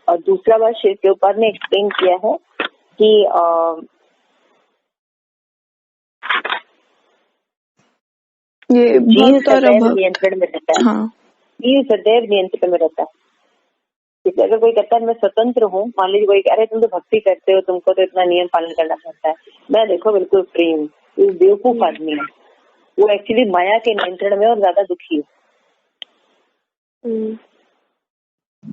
और दूसरा बात श्री प्रभुपाद ने एक्सप्लेन किया है कि
ये
जीव
भक्त और
सदैव
अभक्त,
नियंत्रण में रहता है।
हाँ,
जीव सदैव नियंत्रण में रहता है। जैसे अगर कोई कहता है मैं स्वतंत्र हूँ, मान लीजिए कोई कह रहे तुम तो भक्ति करते हो, तुमको तो इतना नियम पालन करना पड़ता है, मैं देखो बिल्कुल फ्री हूँ, बेवकूफ आदमी है, वो एक्चुअली माया के नियंत्रण में और ज्यादा दुखी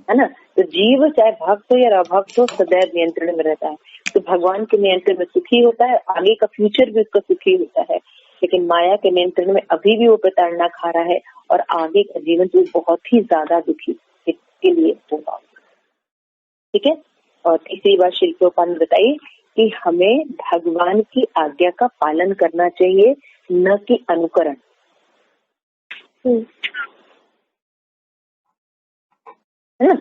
है ना। तो जीव चाहे भक्त हो या अभक्त हो सदैव नियंत्रण में रहता है, तो भगवान के नियंत्रण में सुखी होता है, आगे का फ्यूचर भी उसका सुखी होता है। लेकिन माया के नियंत्रण में अभी भी वो प्रताड़ना खा रहा है और आगे का जीवन तो बहुत ही ज्यादा दुखी के लिए होगा। ठीक है। और तीसरी बात श्री प्रभुपाद ने बताई कि हमें भगवान की आज्ञा का पालन करना चाहिए, न कि अनुकरण। है ना।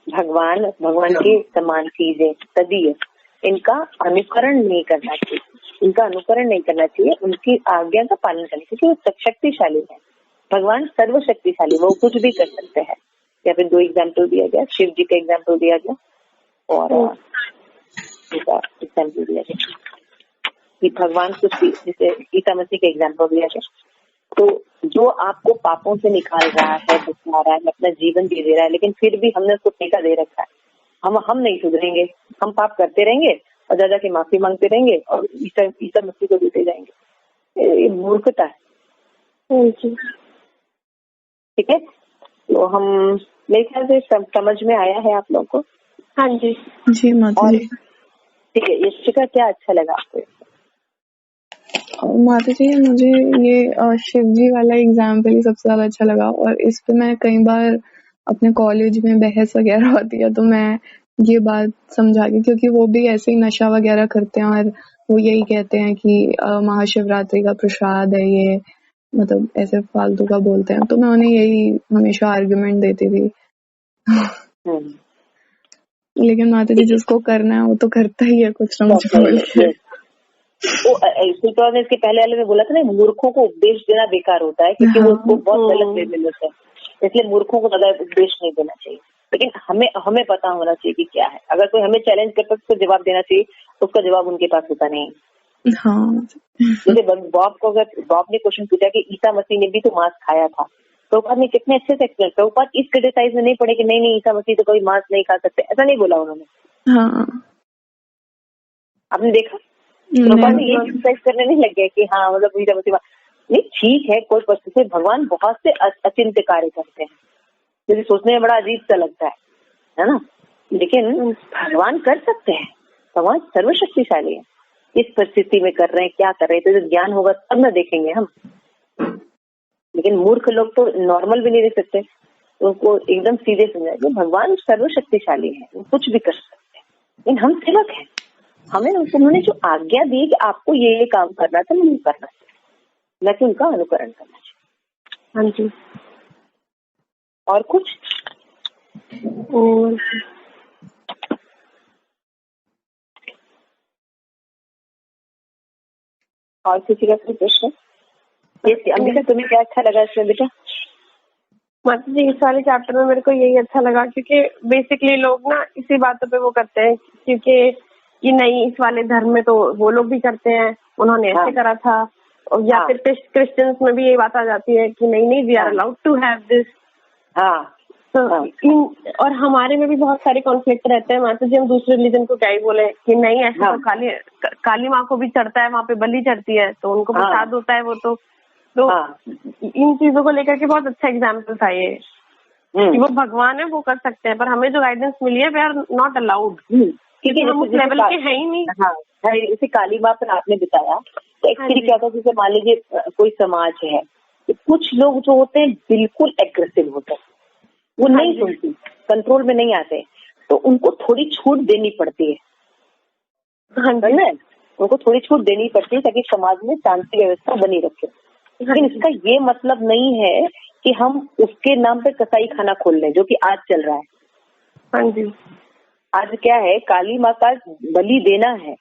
भगवान के समान चीजें तदीय, इनका अनुकरण नहीं करना चाहिए, उनकी आज्ञा का पालन करना चाहिए, क्योंकि वो शक्तिशाली है। भगवान सर्वशक्तिशाली, वो कुछ भी कर सकते हैं। या फिर 2 एग्जाम्पल दिया गया, शिव जी का एग्जाम्पल दिया गया और एग्जाम्पल दिया गया कि भगवान कुछ भी, जैसे ईसा मसीह का एग्जाम्पल दिया गया। तो जो आपको पापों से निकाल रहा है, बचा रहा है, अपना जीवन दे दे रहा है, लेकिन फिर भी हमने उसको ठेका दे रखा है, हम नहीं सुधरेंगे, हम पाप करते रहेंगे और दादा की माफी मांगते रहेंगे और ईसा मसीह को देते जाएंगे। ये मूर्खता है। ठीक है। तो हम, मेरे ख्याल से समझ में आया है आप लोगों को।
हाँ जी
जी माता जी।
ठीक है, यशिका क्या अच्छा लगा आपको?
माता जी मुझे ये शिव जी वाला एग्जाम्पल ही सबसे ज्यादा अच्छा लगा, और इस पे मैं कई बार अपने कॉलेज में बहस वगैरह होती है तो मैं ये बात समझा के, क्योंकि वो भी ऐसे ही नशा वगैरह करते हैं और वो यही कहते हैं कि महाशिवरात्रि का प्रसाद है ये, मतलब ऐसे फालतू का बोलते हैं, तो मैं उन्हें यही हमेशा आर्गुमेंट देती थी। लेकिन माता जी जिसको करना है वो तो करता ही है कुछ ना कुछ बोल के।
तो इसके पहले वाले में बोला था ना, मूर्खों को उपदेश देना बेकार होता है, क्योंकि वो उसको बहुत गलत वे में लेते हैं, इसलिए मूर्खों को ज्यादा उपदेश नहीं देना चाहिए। लेकिन हमें पता होना चाहिए कि क्या है। अगर कोई हमें चैलेंज करता है तो जवाब देना चाहिए, उसका जवाब उनके पास होता नहीं।
हाँ।
जैसे बॉब ने क्वेश्चन पूछा कि ईसा मसीह ने भी तो मांस खाया था, प्रभुपाद ने कितने अच्छे से एक्सप्लेन, प्रभुपाद इस क्रिटिसाइज में नहीं पड़े कि नहीं ईसा मसीह तो कोई मांस नहीं खा सकते, ऐसा नहीं बोला उन्होंने।
हाँ,
आपने देखा, प्रभुपाद ये क्रिटिसाइज करने नहीं लग गए कि हाँ मतलब ईसा मसीह नहीं, ठीक है, कोई परिस्थिति, भगवान बहुत से अचिंत्य कार्य करते हैं, मुझे सोचने में बड़ा अजीब सा लगता है ना, लेकिन भगवान कर सकते हैं, भगवान सर्वशक्तिशाली है। इस परिस्थिति में कर रहे हैं, क्या कर रहे हैं, तो जब ज्ञान होगा तब ना देखेंगे हम। लेकिन मूर्ख लोग तो नॉर्मल भी नहीं रह सकते, तो उनको एकदम सीधे समझाए कि भगवान सर्वशक्तिशाली है, वो कुछ भी कर सकते हैं, लेकिन हम सेवक हैं, हमें उन्होंने जो आज्ञा दी कि आपको ये काम करना था, नहीं करना चाहिए, न कि उनका अनुकरण करना चाहिए।
हाँ जी।
और कुछ और किसी का कोई प्रश्न? अंबिका तुम्हें क्या अच्छा लगा इसमें बेटा?
माता जी इस वाले चैप्टर में मेरे को यही अच्छा लगा, क्योंकि बेसिकली लोग ना इसी बातों पे वो करते हैं, क्योंकि कि नहीं इस वाले धर्म में तो वो लोग भी करते हैं, उन्होंने ऐसे करा था, और या फिर क्रिश्चियंस में भी ये बात आ जाती है कि नहीं we are allowed to have this. तो और हमारे में भी बहुत सारे कॉन्फ्लिक्ट रहते हैं माता जी, हम दूसरे रिलीजन को क्या ही बोले कि नहीं ऐसा तो काली माँ को भी चढ़ता है, वहाँ पे बलि चढ़ती है तो उनको प्रसाद होता है वो तो इन चीजों को लेकर के बहुत अच्छा एग्जाम्पल था ये कि वो भगवान है, वो कर सकते हैं, पर हमें जो गाइडेंस मिली है वे आर नॉट अलाउड, क्योंकि हम उस लेवल के हैं ही नहीं।
जैसे काली माँ पर आपने बताया तो एक्चुअली क्या था, जैसे मान लीजिए कोई समाज है, तो कुछ लोग जो होते हैं बिल्कुल एग्रेसिव होते हैं, वो नहीं सुनती, कंट्रोल में नहीं आते, तो उनको थोड़ी छूट देनी पड़ती है, उनको थोड़ी छूट देनी पड़ती है ताकि समाज में शांति व्यवस्था बनी रखे। लेकिन इसका ये मतलब नहीं है कि हम उसके नाम पे कसाई खाना खोल लें, जो कि आज चल रहा है।
हाँ जी।
आज क्या है, काली माँ का बलि देना है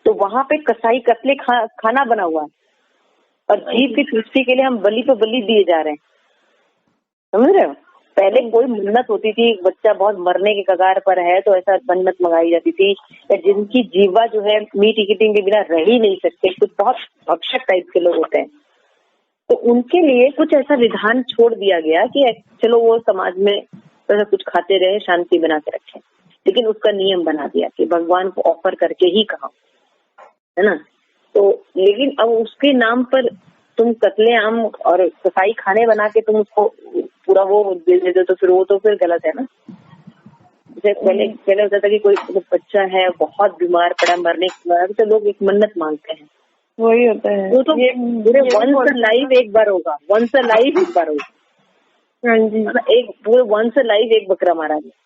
तो वहां पे कसाई कतले खाना बना हुआ है और जीव की तुष्टि के लिए हम बलि पे बलि दिए जा रहे हैं, समझ रहे हो। पहले कोई मन्नत होती थी, बच्चा बहुत मरने के कगार पर है तो ऐसा मन्नत मंगाई जाती थी, या जिनकी जीवा जो है मीट ईटिंग के बिना रह ही नहीं सकते, कुछ बहुत भक्षक टाइप के लोग होते हैं, तो उनके लिए कुछ ऐसा विधान छोड़ दिया गया कि चलो वो समाज में ऐसा कुछ खाते रहे, शांति बना के रखें, लेकिन उसका नियम बना दिया कि भगवान को ऑफर करके ही खाओ, है ना। तो लेकिन अब उसके नाम पर तुम कतले आम और कसाई खाने बना के तुम उसको पूरा वो दे देते तो फिर वो तो फिर गलत है ना। जैसे पहले होता था कि कोई बच्चा है बहुत बीमार पड़ा, मरने तो लोग एक मन्नत मांगते हैं,
वही होता है।
वो तो पूरे वंस लाइफ एक बार होगा, वंस लाइफ एक बार होगा।
हाँ जी।
एक पूरे वंस लाइफ एक बकरा मारा गया,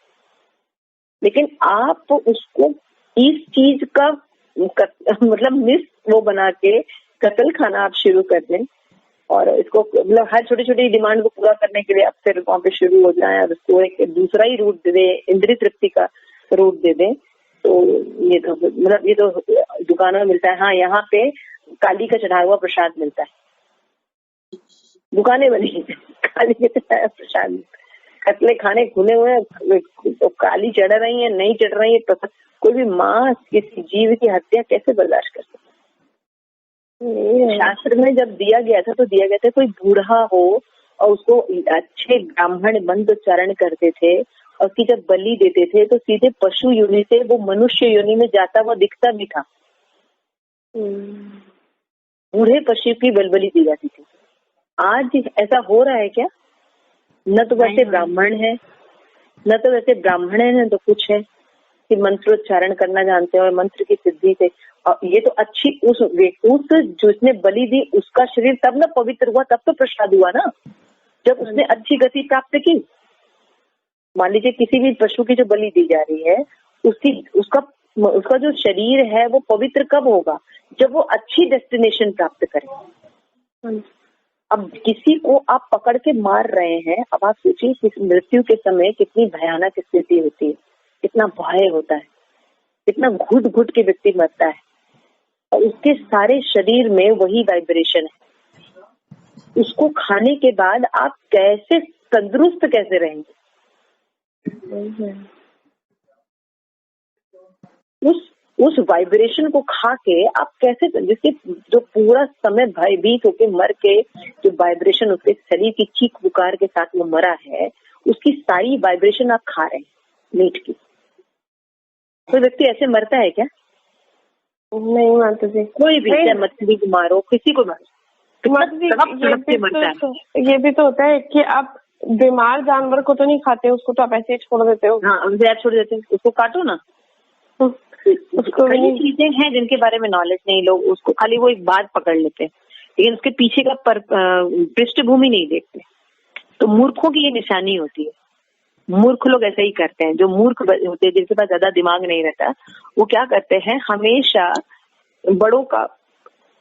लेकिन आप उसको इस चीज का मतलब मिस वो बना के कत्ल खाना आप शुरू कर दें और इसको मतलब हर छोटी छोटी डिमांड को पूरा करने के लिए आप फिर वहाँ पे शुरू हो जाए और उसको एक दूसरा ही रूट दे दे, इंद्रिय तृप्ति का रूट दे दें, तो ये तो मतलब ये तो दुकानों में मिलता है। हाँ, यहाँ पे काली का चढ़ाया हुआ प्रसाद मिलता है, दुकानें बनी काली के चढ़ाया प्रसाद, कतले खाने खुले हुए, तो काली चढ़ रही है नहीं चढ़ रही है, तो कोई भी माँ किसी जीव की हत्या कैसे बर्दाश्त कर सकती। शास्त्र में जब दिया गया था तो दिया गया था कोई बूढ़ा हो और उसको अच्छे ब्राह्मण मंत्रोच्चारण करते थे और उसकी जब बलि देते थे तो सीधे पशु योनि से वो मनुष्य योनि में जाता हुआ दिखता भी था। बूढ़े पशु की बलबली दी जाती थी। आज ऐसा हो रहा है क्या? न तो वैसे ब्राह्मण है, न तो वैसे ब्राह्मण है, न तो कुछ है कि मंत्रोच्चारण करना जानते हो, मंत्र की सिद्धि से। और ये तो अच्छी उस जिसने बलि दी उसका शरीर तब ना पवित्र हुआ, तब तो प्रसाद हुआ ना, जब उसने अच्छी गति प्राप्त की। मान लीजिए किसी भी पशु की जो बलि दी जा रही है उसका जो शरीर है वो पवित्र कब होगा? जब वो अच्छी डेस्टिनेशन प्राप्त करे। अब किसी को आप पकड़ के मार रहे हैं, अब आप सोचिए कि मृत्यु के समय कितनी भयानक स्थिति होती है, कितना भय होता है, कितना घुट घुट के व्यक्ति मरता है और उसके सारे शरीर में वही वाइब्रेशन है। उसको खाने के बाद आप कैसे तंदुरुस्त कैसे रहेंगे? उस वाइब्रेशन को खा के आप कैसे, जिसके जो पूरा समय भयभीत होके मर के जो वाइब्रेशन उसके शरीर की चीख पुकार के साथ में मरा है, उसकी सारी वाइब्रेशन आप खा रहे हैं मीट की। कोई व्यक्ति ऐसे मरता है क्या?
नहीं माता जी।
कोई भी, चाहे मछली को मारो, किसी को मारो,
ये भी तो होता है कि आप बीमार जानवर को तो नहीं खाते, उसको तो आप ऐसे ही छोड़ देते हो।
हाँ, आप छोड़ देते हैं, उसको काटो ना। उसको कई चीजें हैं जिनके बारे में नॉलेज नहीं, लोग उसको खाली वो एक बात पकड़ लेते हैं लेकिन उसके पीछे का पृष्ठभूमि नहीं देखते। तो मूर्खों की ये निशानी होती है। मूर्ख लोग ऐसा ही करते हैं। जो मूर्ख होते हैं, जिनके पास ज्यादा दिमाग नहीं रहता, वो क्या करते हैं, हमेशा बड़ों का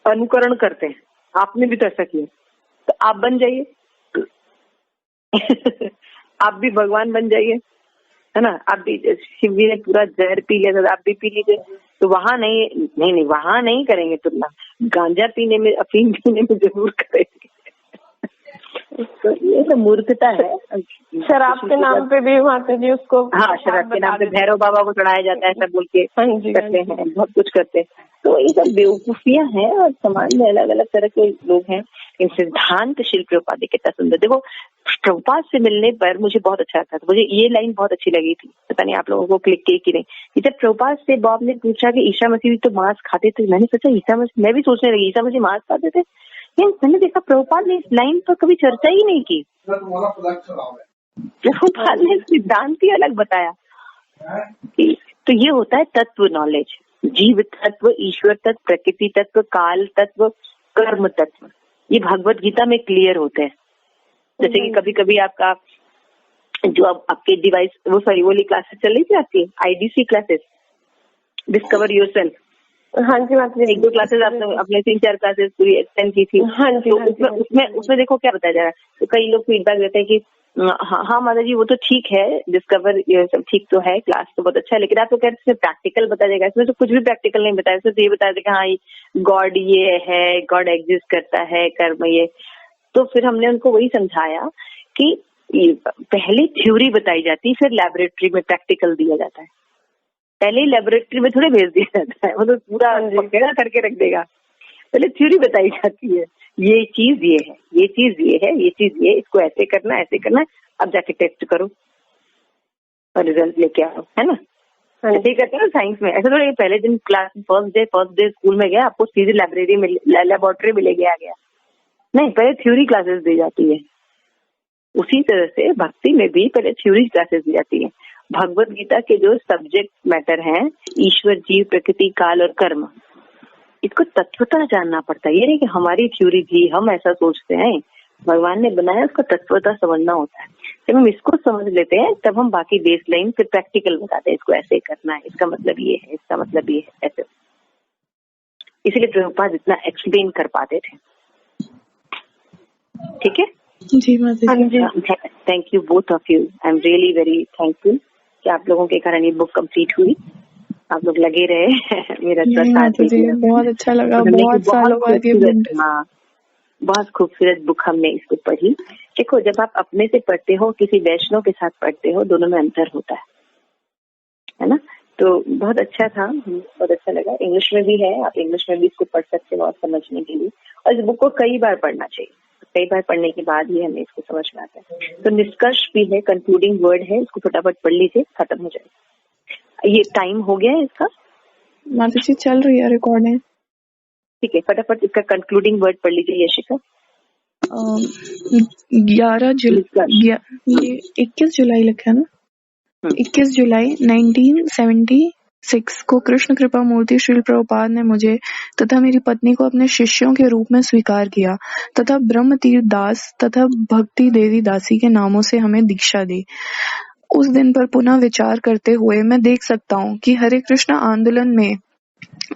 अनुकरण करते हैं। आपने भी तो ऐसा किया, तो आप बन जाइए आप भी भगवान बन जाइए, है ना। आप भी, शिव जी ने पूरा जहर पी लिया था, आप भी पी लीजिए। तो वहां नहीं वहां नहीं करेंगे तुलना, गांजा पीने में, अफीम पीने में जरूर करेंगे। तो ये तो मूर्खता है।
शराब के नाम पे भी माता जी उसको,
हाँ, शराब के नाम पे भैरव बाबा को चढ़ाया जाता है, सब बोल के करते हैं, बहुत कुछ करते हैं। तो ये सब बेवकूफियां हैं और समाज में अलग अलग तरह के लोग हैं। इन सिद्धांत शिल प्रभुपाद कितना सुंदर। देखो, प्रभुपाद से मिलने पर मुझे बहुत अच्छा लगा था। मुझे ये लाइन बहुत अच्छी लगी थी, पता नहीं आप लोगों को क्लिक की कि नहीं। जब प्रभुपाद से बॉब ने पूछा कि ईसा मसीह भी तो मांस खाते थे, मैंने सोचा ईसा मसीह, मैं भी सोचने लगी ईसा मसीह मांस खाते थे, लेकिन मैंने देखा प्रभुपाद ने इस लाइन पर कभी चर्चा ही नहीं की। प्रभुपाद ने सिद्धांत ही अलग बताया। तो ये होता है तत्व नॉलेज, जीव तत्व, ईश्वर तत्व, प्रकृति तत्व, काल तत्व, कर्म तत्व, ये भगवत गीता में क्लियर होते हैं। जैसे कि कभी कभी आपका जो आपके डिवाइस वो वाली क्लासेस चल रही थी आपकी IDC क्लासेस, डिस्कवर योरसेल्फ,
हाँ जी माता जी।
1-2 क्लासेस आपने अपने 3-4 क्लासेस पूरी एक्सटेंड की थी।
हाँ जी,
तो
हाँ जी,
उसमें देखो क्या बताया जा रहा है। तो कई लोग फीडबैक देते हैं कि हाँ माता जी वो तो ठीक है, डिस्कवर ये सब ठीक तो है, क्लास तो बहुत अच्छा है, लेकिन आप तो कह रहे हैं प्रैक्टिकल बताया जाएगा। इसमें तो कुछ भी प्रैक्टिकल नहीं बताया, इसमें तो ये बताया जाएगा हाँ गॉड ये है, गॉड एग्जिस्ट करता है, कर्म ये। तो फिर हमने उनको वही समझाया कि पहले थ्योरी बताई जाती है, फिर लैबोरेटरी में प्रैक्टिकल दिया जाता है। पहले ही लैबोरेटरी में थोड़े भेज दिया जाता है, वो तो पूरा पक्का करके रख देगा। पहले थ्योरी बताई जाती है, ये चीज ये है, ये चीज ये है, ये चीज ये, इसको ऐसे करना ऐसे करना, अब जाके टेस्ट करो और रिजल्ट लेके आओ, है ना। ऐसे ही करते हैं साइंस में। ऐसा थोड़ा पहले दिन क्लास फर्स्ट डे स्कूल में गया, आपको सीधी लेबोरेटरी में ले गया गया, नहीं, पहले थ्योरी क्लासेस दी जाती है। उसी तरह से भक्ति में भी पहले थ्योरी क्लासेस दी जाती है। भगवत गीता के जो सब्जेक्ट मैटर हैं, ईश्वर, जीव, प्रकृति, काल और कर्म, इसको तत्वतः जानना पड़ता है। ये नहीं कि हमारी थ्योरी थी, हम ऐसा सोचते हैं, भगवान ने बनाया, उसका तत्वतः समझना होता है। जब हम इसको समझ लेते हैं तब हम बाकी बेस लाइन फिर प्रैक्टिकल बताते हैं, इसको ऐसे करना है, इसका मतलब ये है, इसका मतलब ये है, ऐसे। इसलिए प्रभुपाद इतना एक्सप्लेन कर पाते थे। ठीक है
जी माता जी।
Thank you both of you. I am really very thankful कि आप लोगों के कारण ये बुक कंप्लीट हुई, आप लोग लगे रहे। मेरा
बहुत अच्छा लगा, बहुत सालों बाद ये बुक।
हाँ, बहुत खूबसूरत बुक हमने इसको पढ़ी। देखो, जब आप अपने से पढ़ते हो, किसी वैष्णव के साथ पढ़ते हो, दोनों में अंतर होता है ना। तो बहुत अच्छा था, बहुत अच्छा लगा। इंग्लिश में भी है, आप इंग्लिश में भी इसको पढ़ सकते हो और समझने के लिए। और इस बुक को कई बार पढ़ना चाहिए, कई बार पढ़ने के बाद ही हमें इसको समझ में आता है। तो निष्कर्ष भी है, कंक्लूडिंग वर्ड है, इसको फटाफट पढ़ लीजिए, खत्म हो जाएगा। ये टाइम हो गया है इसका
माता जी, चल रही है रिकॉर्डिंग।
ठीक है, फटाफट इसका कंक्लूडिंग वर्ड पढ़ लीजिए यशिका।
11 जुलाई, ये 21 जुलाई लिखा है ना, 21 जुलाई 1976 को कृष्ण कृपा मूर्ति श्रील प्रभुपाद ने मुझे तथा मेरी पत्नी को अपने शिष्यों के रूप में स्वीकार किया तथा ब्रह्म तीर्थ दास तथा भक्ति देवी दासी के नामों से हमें दीक्षा दी। उस दिन पर पुनः विचार करते हुए मैं देख सकता हूँ कि हरे कृष्ण आंदोलन में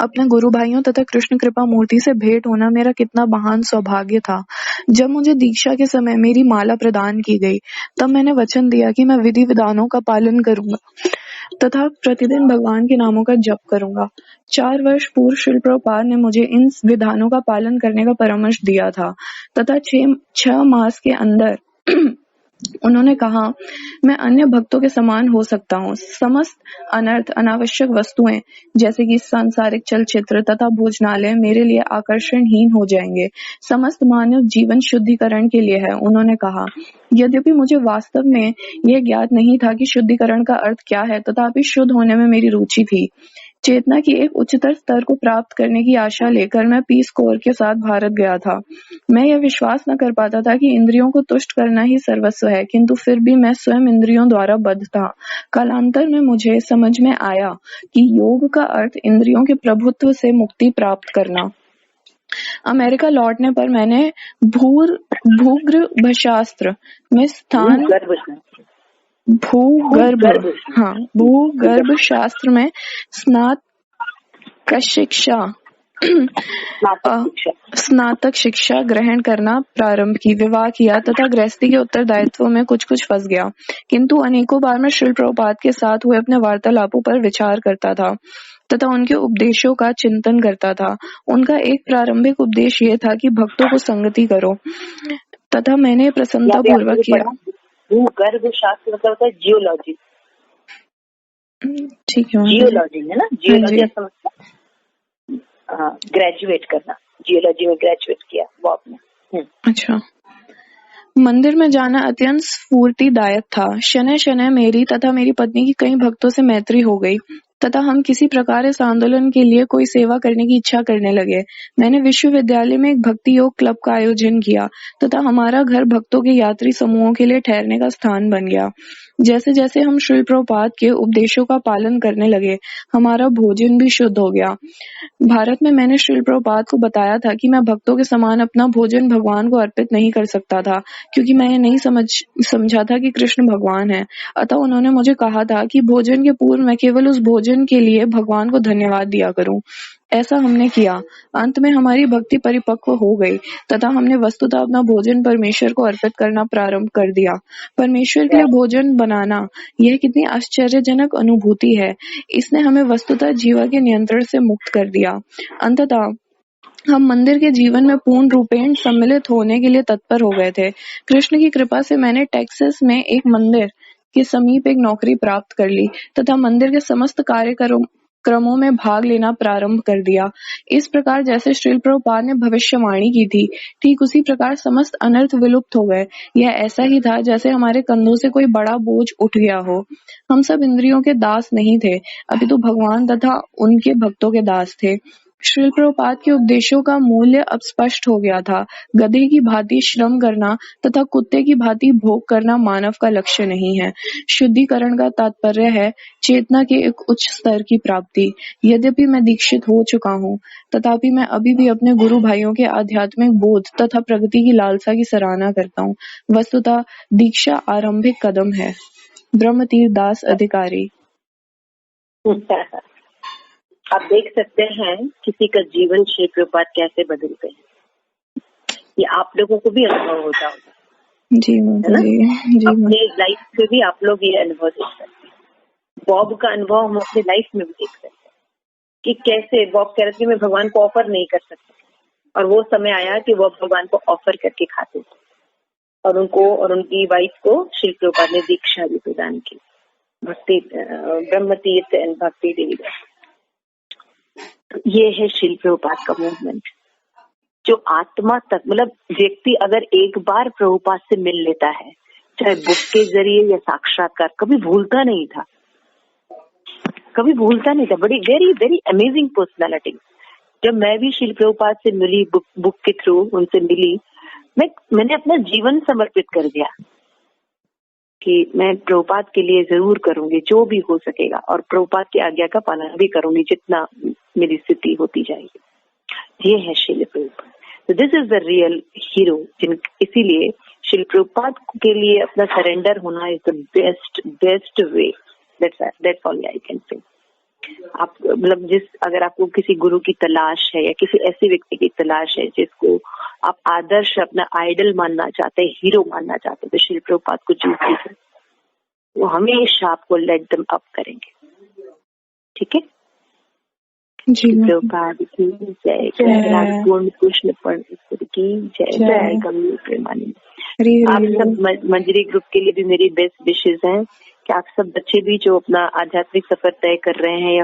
अपने गुरु भाइयों तथा कृष्ण कृपा मूर्ति से भेंट होना मेरा कितना महान सौभाग्य था। जब मुझे दीक्षा के समय मेरी माला प्रदान की गई, तब मैंने वचन दिया कि मैं विधि विधानों का पालन करूंगा तथा प्रतिदिन भगवान के नामों का जप करूंगा। 4 वर्ष पूर्व श्रील प्रभुपाद ने मुझे इन विधानों का पालन करने का परामर्श दिया था तथा 6 मास के अंदर उन्होंने कहा, मैं अन्य भक्तों के समान हो सकता हूँ। समस्त अनर्थ अनावश्यक वस्तुएं जैसे कि सांसारिक चलचित्र तथा भोजनालय मेरे लिए आकर्षणहीन हो जाएंगे। समस्त मानव जीवन शुद्धिकरण के लिए है, उन्होंने कहा। यद्यपि मुझे वास्तव में यह ज्ञात नहीं था कि शुद्धिकरण का अर्थ क्या है, तथापि शुद्ध होने में मेरी रुचि थी। चेतना की एक उच्चतर स्तर को प्राप्त करने की आशा लेकर मैं पीस कोर के साथ भारत गया था। मैं यह विश्वास न कर पाता था कि इंद्रियों को तुष्ट करना ही सर्वस्व है, किंतु फिर भी मैं स्वयं इंद्रियों द्वारा बद्ध था। कालांतर में मुझे समझ में आया कि योग का अर्थ इंद्रियों के प्रभुत्व से मुक्ति प्राप्त करना। अमेरिका लौटने पर मैंने भूगर्भशास्त्र में स्थान भूगर्भ शास्त्र में स्नातक शिक्षा ग्रहण करना प्रारंभ की, विवाह किया तथा गृहस्थी के उत्तरदायित्व में कुछ फंस गया। किंतु अनेकों बार मैं श्रील प्रभुपाद के साथ हुए अपने वार्तालापों पर विचार करता था तथा उनके उपदेशों का चिंतन करता था। उनका एक प्रारंभिक उपदेश ये था कि भक्तों को संगति करो तथा मैंने प्रसन्नता पूर्वक किया।
भूगर्भ शास्त्र मतलब होता है जियोलॉजी।
ठीक है,
जियोलॉजी है ना, जियोलॉजी ग्रेजुएट करना, जियोलॉजी में ग्रेजुएट किया वो आपने।
अच्छा। मंदिर में जाना अत्यंत स्फूर्तिदायक था। शनय शनय मेरी तथा मेरी पत्नी की कई भक्तों से मैत्री हो गई तथा हम किसी प्रकार इस आंदोलन के लिए कोई सेवा करने की इच्छा करने लगे। मैंने विश्वविद्यालय में एक भक्ति योग क्लब का आयोजन किया तथा हमारा घर भक्तों के यात्री समूहों के लिए ठहरने का स्थान बन गया। जैसे जैसे हम श्रील प्रभुपाद के उपदेशों का पालन करने लगे, हमारा भोजन भी शुद्ध हो गया। भारत में मैंने श्रील प्रभुपाद को बताया था कि मैं भक्तों के समान अपना भोजन भगवान को अर्पित नहीं कर सकता था, क्योंकि मैं ये नहीं समझा था कि कृष्ण भगवान है। अतः उन्होंने मुझे कहा था कि भोजन के पूर्व मैं केवल उस भोजन भोजन के लिए भगवान को धन्यवाद दिया करूं। ऐसा हमने किया। अंत में हमारी भक्ति परिपक्व हो गई तथा हमने वस्तुतः अपना भोजन परमेश्वर को अर्पित करना प्रारंभ कर दिया। परमेश्वर के लिए भोजन बनाना यह कितनी आश्चर्यजनक अनुभूति है। इसने हमें वस्तुतः जीवा के नियंत्रण से मुक्त कर दिया। अंततः हम मंदिर के जीवन में पूर्ण रूपेण सम्मिलित होने के लिए तत्पर हो गए थे। कृष्ण की कृपा से मैंने टेक्सास में एक मंदिर के समीप एक नौकरी प्राप्त कर ली तथा मंदिर के समस्त कार्यक्रमों में भाग लेना प्रारंभ कर दिया। इस प्रकार जैसे श्रील प्रभुपाद ने भविष्यवाणी की थी, ठीक उसी प्रकार समस्त अनर्थ विलुप्त हो गए। यह ऐसा ही था जैसे हमारे कंधों से कोई बड़ा बोझ उठ गया हो। हम सब इंद्रियों के दास नहीं थे, अपितु भगवान तथा उनके भक्तों के दास थे। श्रील प्रभुपाद के उपदेशों का मूल्य अब स्पष्ट हो गया था। गधे की भांति श्रम करना तथा कुत्ते की भांति भोग करना मानव का लक्ष्य नहीं है। शुद्धिकरण का तात्पर्य है चेतना के एक उच्च स्तर की प्राप्ति। यद्यपि मैं दीक्षित हो चुका हूँ, तथापि मैं अभी भी अपने गुरु भाइयों के आध्यात्मिक बोध तथा प्रगति की लालसा की सराहना करता हूँ। वस्तुतः दीक्षा आरंभिक कदम है। ब्रह्मतीर्थ दास अधिकारी।
आप देख सकते हैं किसी का जीवन श्री प्रभुपाद कैसे बदलते हैं। ये आप लोगों को भी अनुभव होता होगा।
जी जी
अपने लाइफ में भी आप लोग ये अनुभव देख सकते हैं। बॉब का अनुभव हम अपनी लाइफ में भी देख सकते हैं कि कैसे बॉब कह रहे थे मैं भगवान को ऑफर नहीं कर सकता, और वो समय आया कि वो भगवान को ऑफर करके खाते थे, और उनको और उनकी वाइफ को श्री प्रभुपाद ने दीक्षा भी प्रदान की, भक्ति ब्रह्मतीर्थ एंड भक्ति देवी। ये है श्रील प्रभुपाद का मूवमेंट जो आत्मा तक, मतलब व्यक्ति अगर एक बार प्रभुपाद से मिल लेता है, चाहे बुक के जरिए या साक्षात्कार, कभी भूलता नहीं था, कभी भूलता नहीं था। बड़ी वेरी वेरी अमेजिंग पर्सनालिटी। जब मैं भी श्रील प्रभुपाद से मिली, बुक के थ्रू उनसे मिली, मैंने अपना जीवन समर्पित कर दिया कि मैं प्रभुपाद के लिए जरूर करूंगी जो भी हो सकेगा, और प्रभुपाद की आज्ञा का पालन भी करूंगी जितना मेरी स्थिति होती जाएगी। ये है श्रील प्रभुपाद। तो this is the real hero. इसीलिए श्रील प्रभुपाद के लिए अपना सरेंडर होना is the best way. That's all I can say. आप मतलब अगर आपको किसी गुरु की तलाश है या किसी ऐसे व्यक्ति की तलाश है जिसको आप आदर्श, अपना आइडल मानना चाहते हैं, हीरो मानना चाहते हैं, तो श्री प्रभुपाद को चूज कीजिए। वो हमेशा आपको लेट देम अप करेंगे। ठीक है जी। प्रभुपाद की जय। पूर्ण कृष्ण की जय। जय गंगा प्रेमानंद। आप सब मंजरी ग्रुप के लिए भी मेरी बेस्ट विशेष हैं कि आप सब बच्चे भी जो अपना आध्यात्मिक सफर तय कर रहे हैं या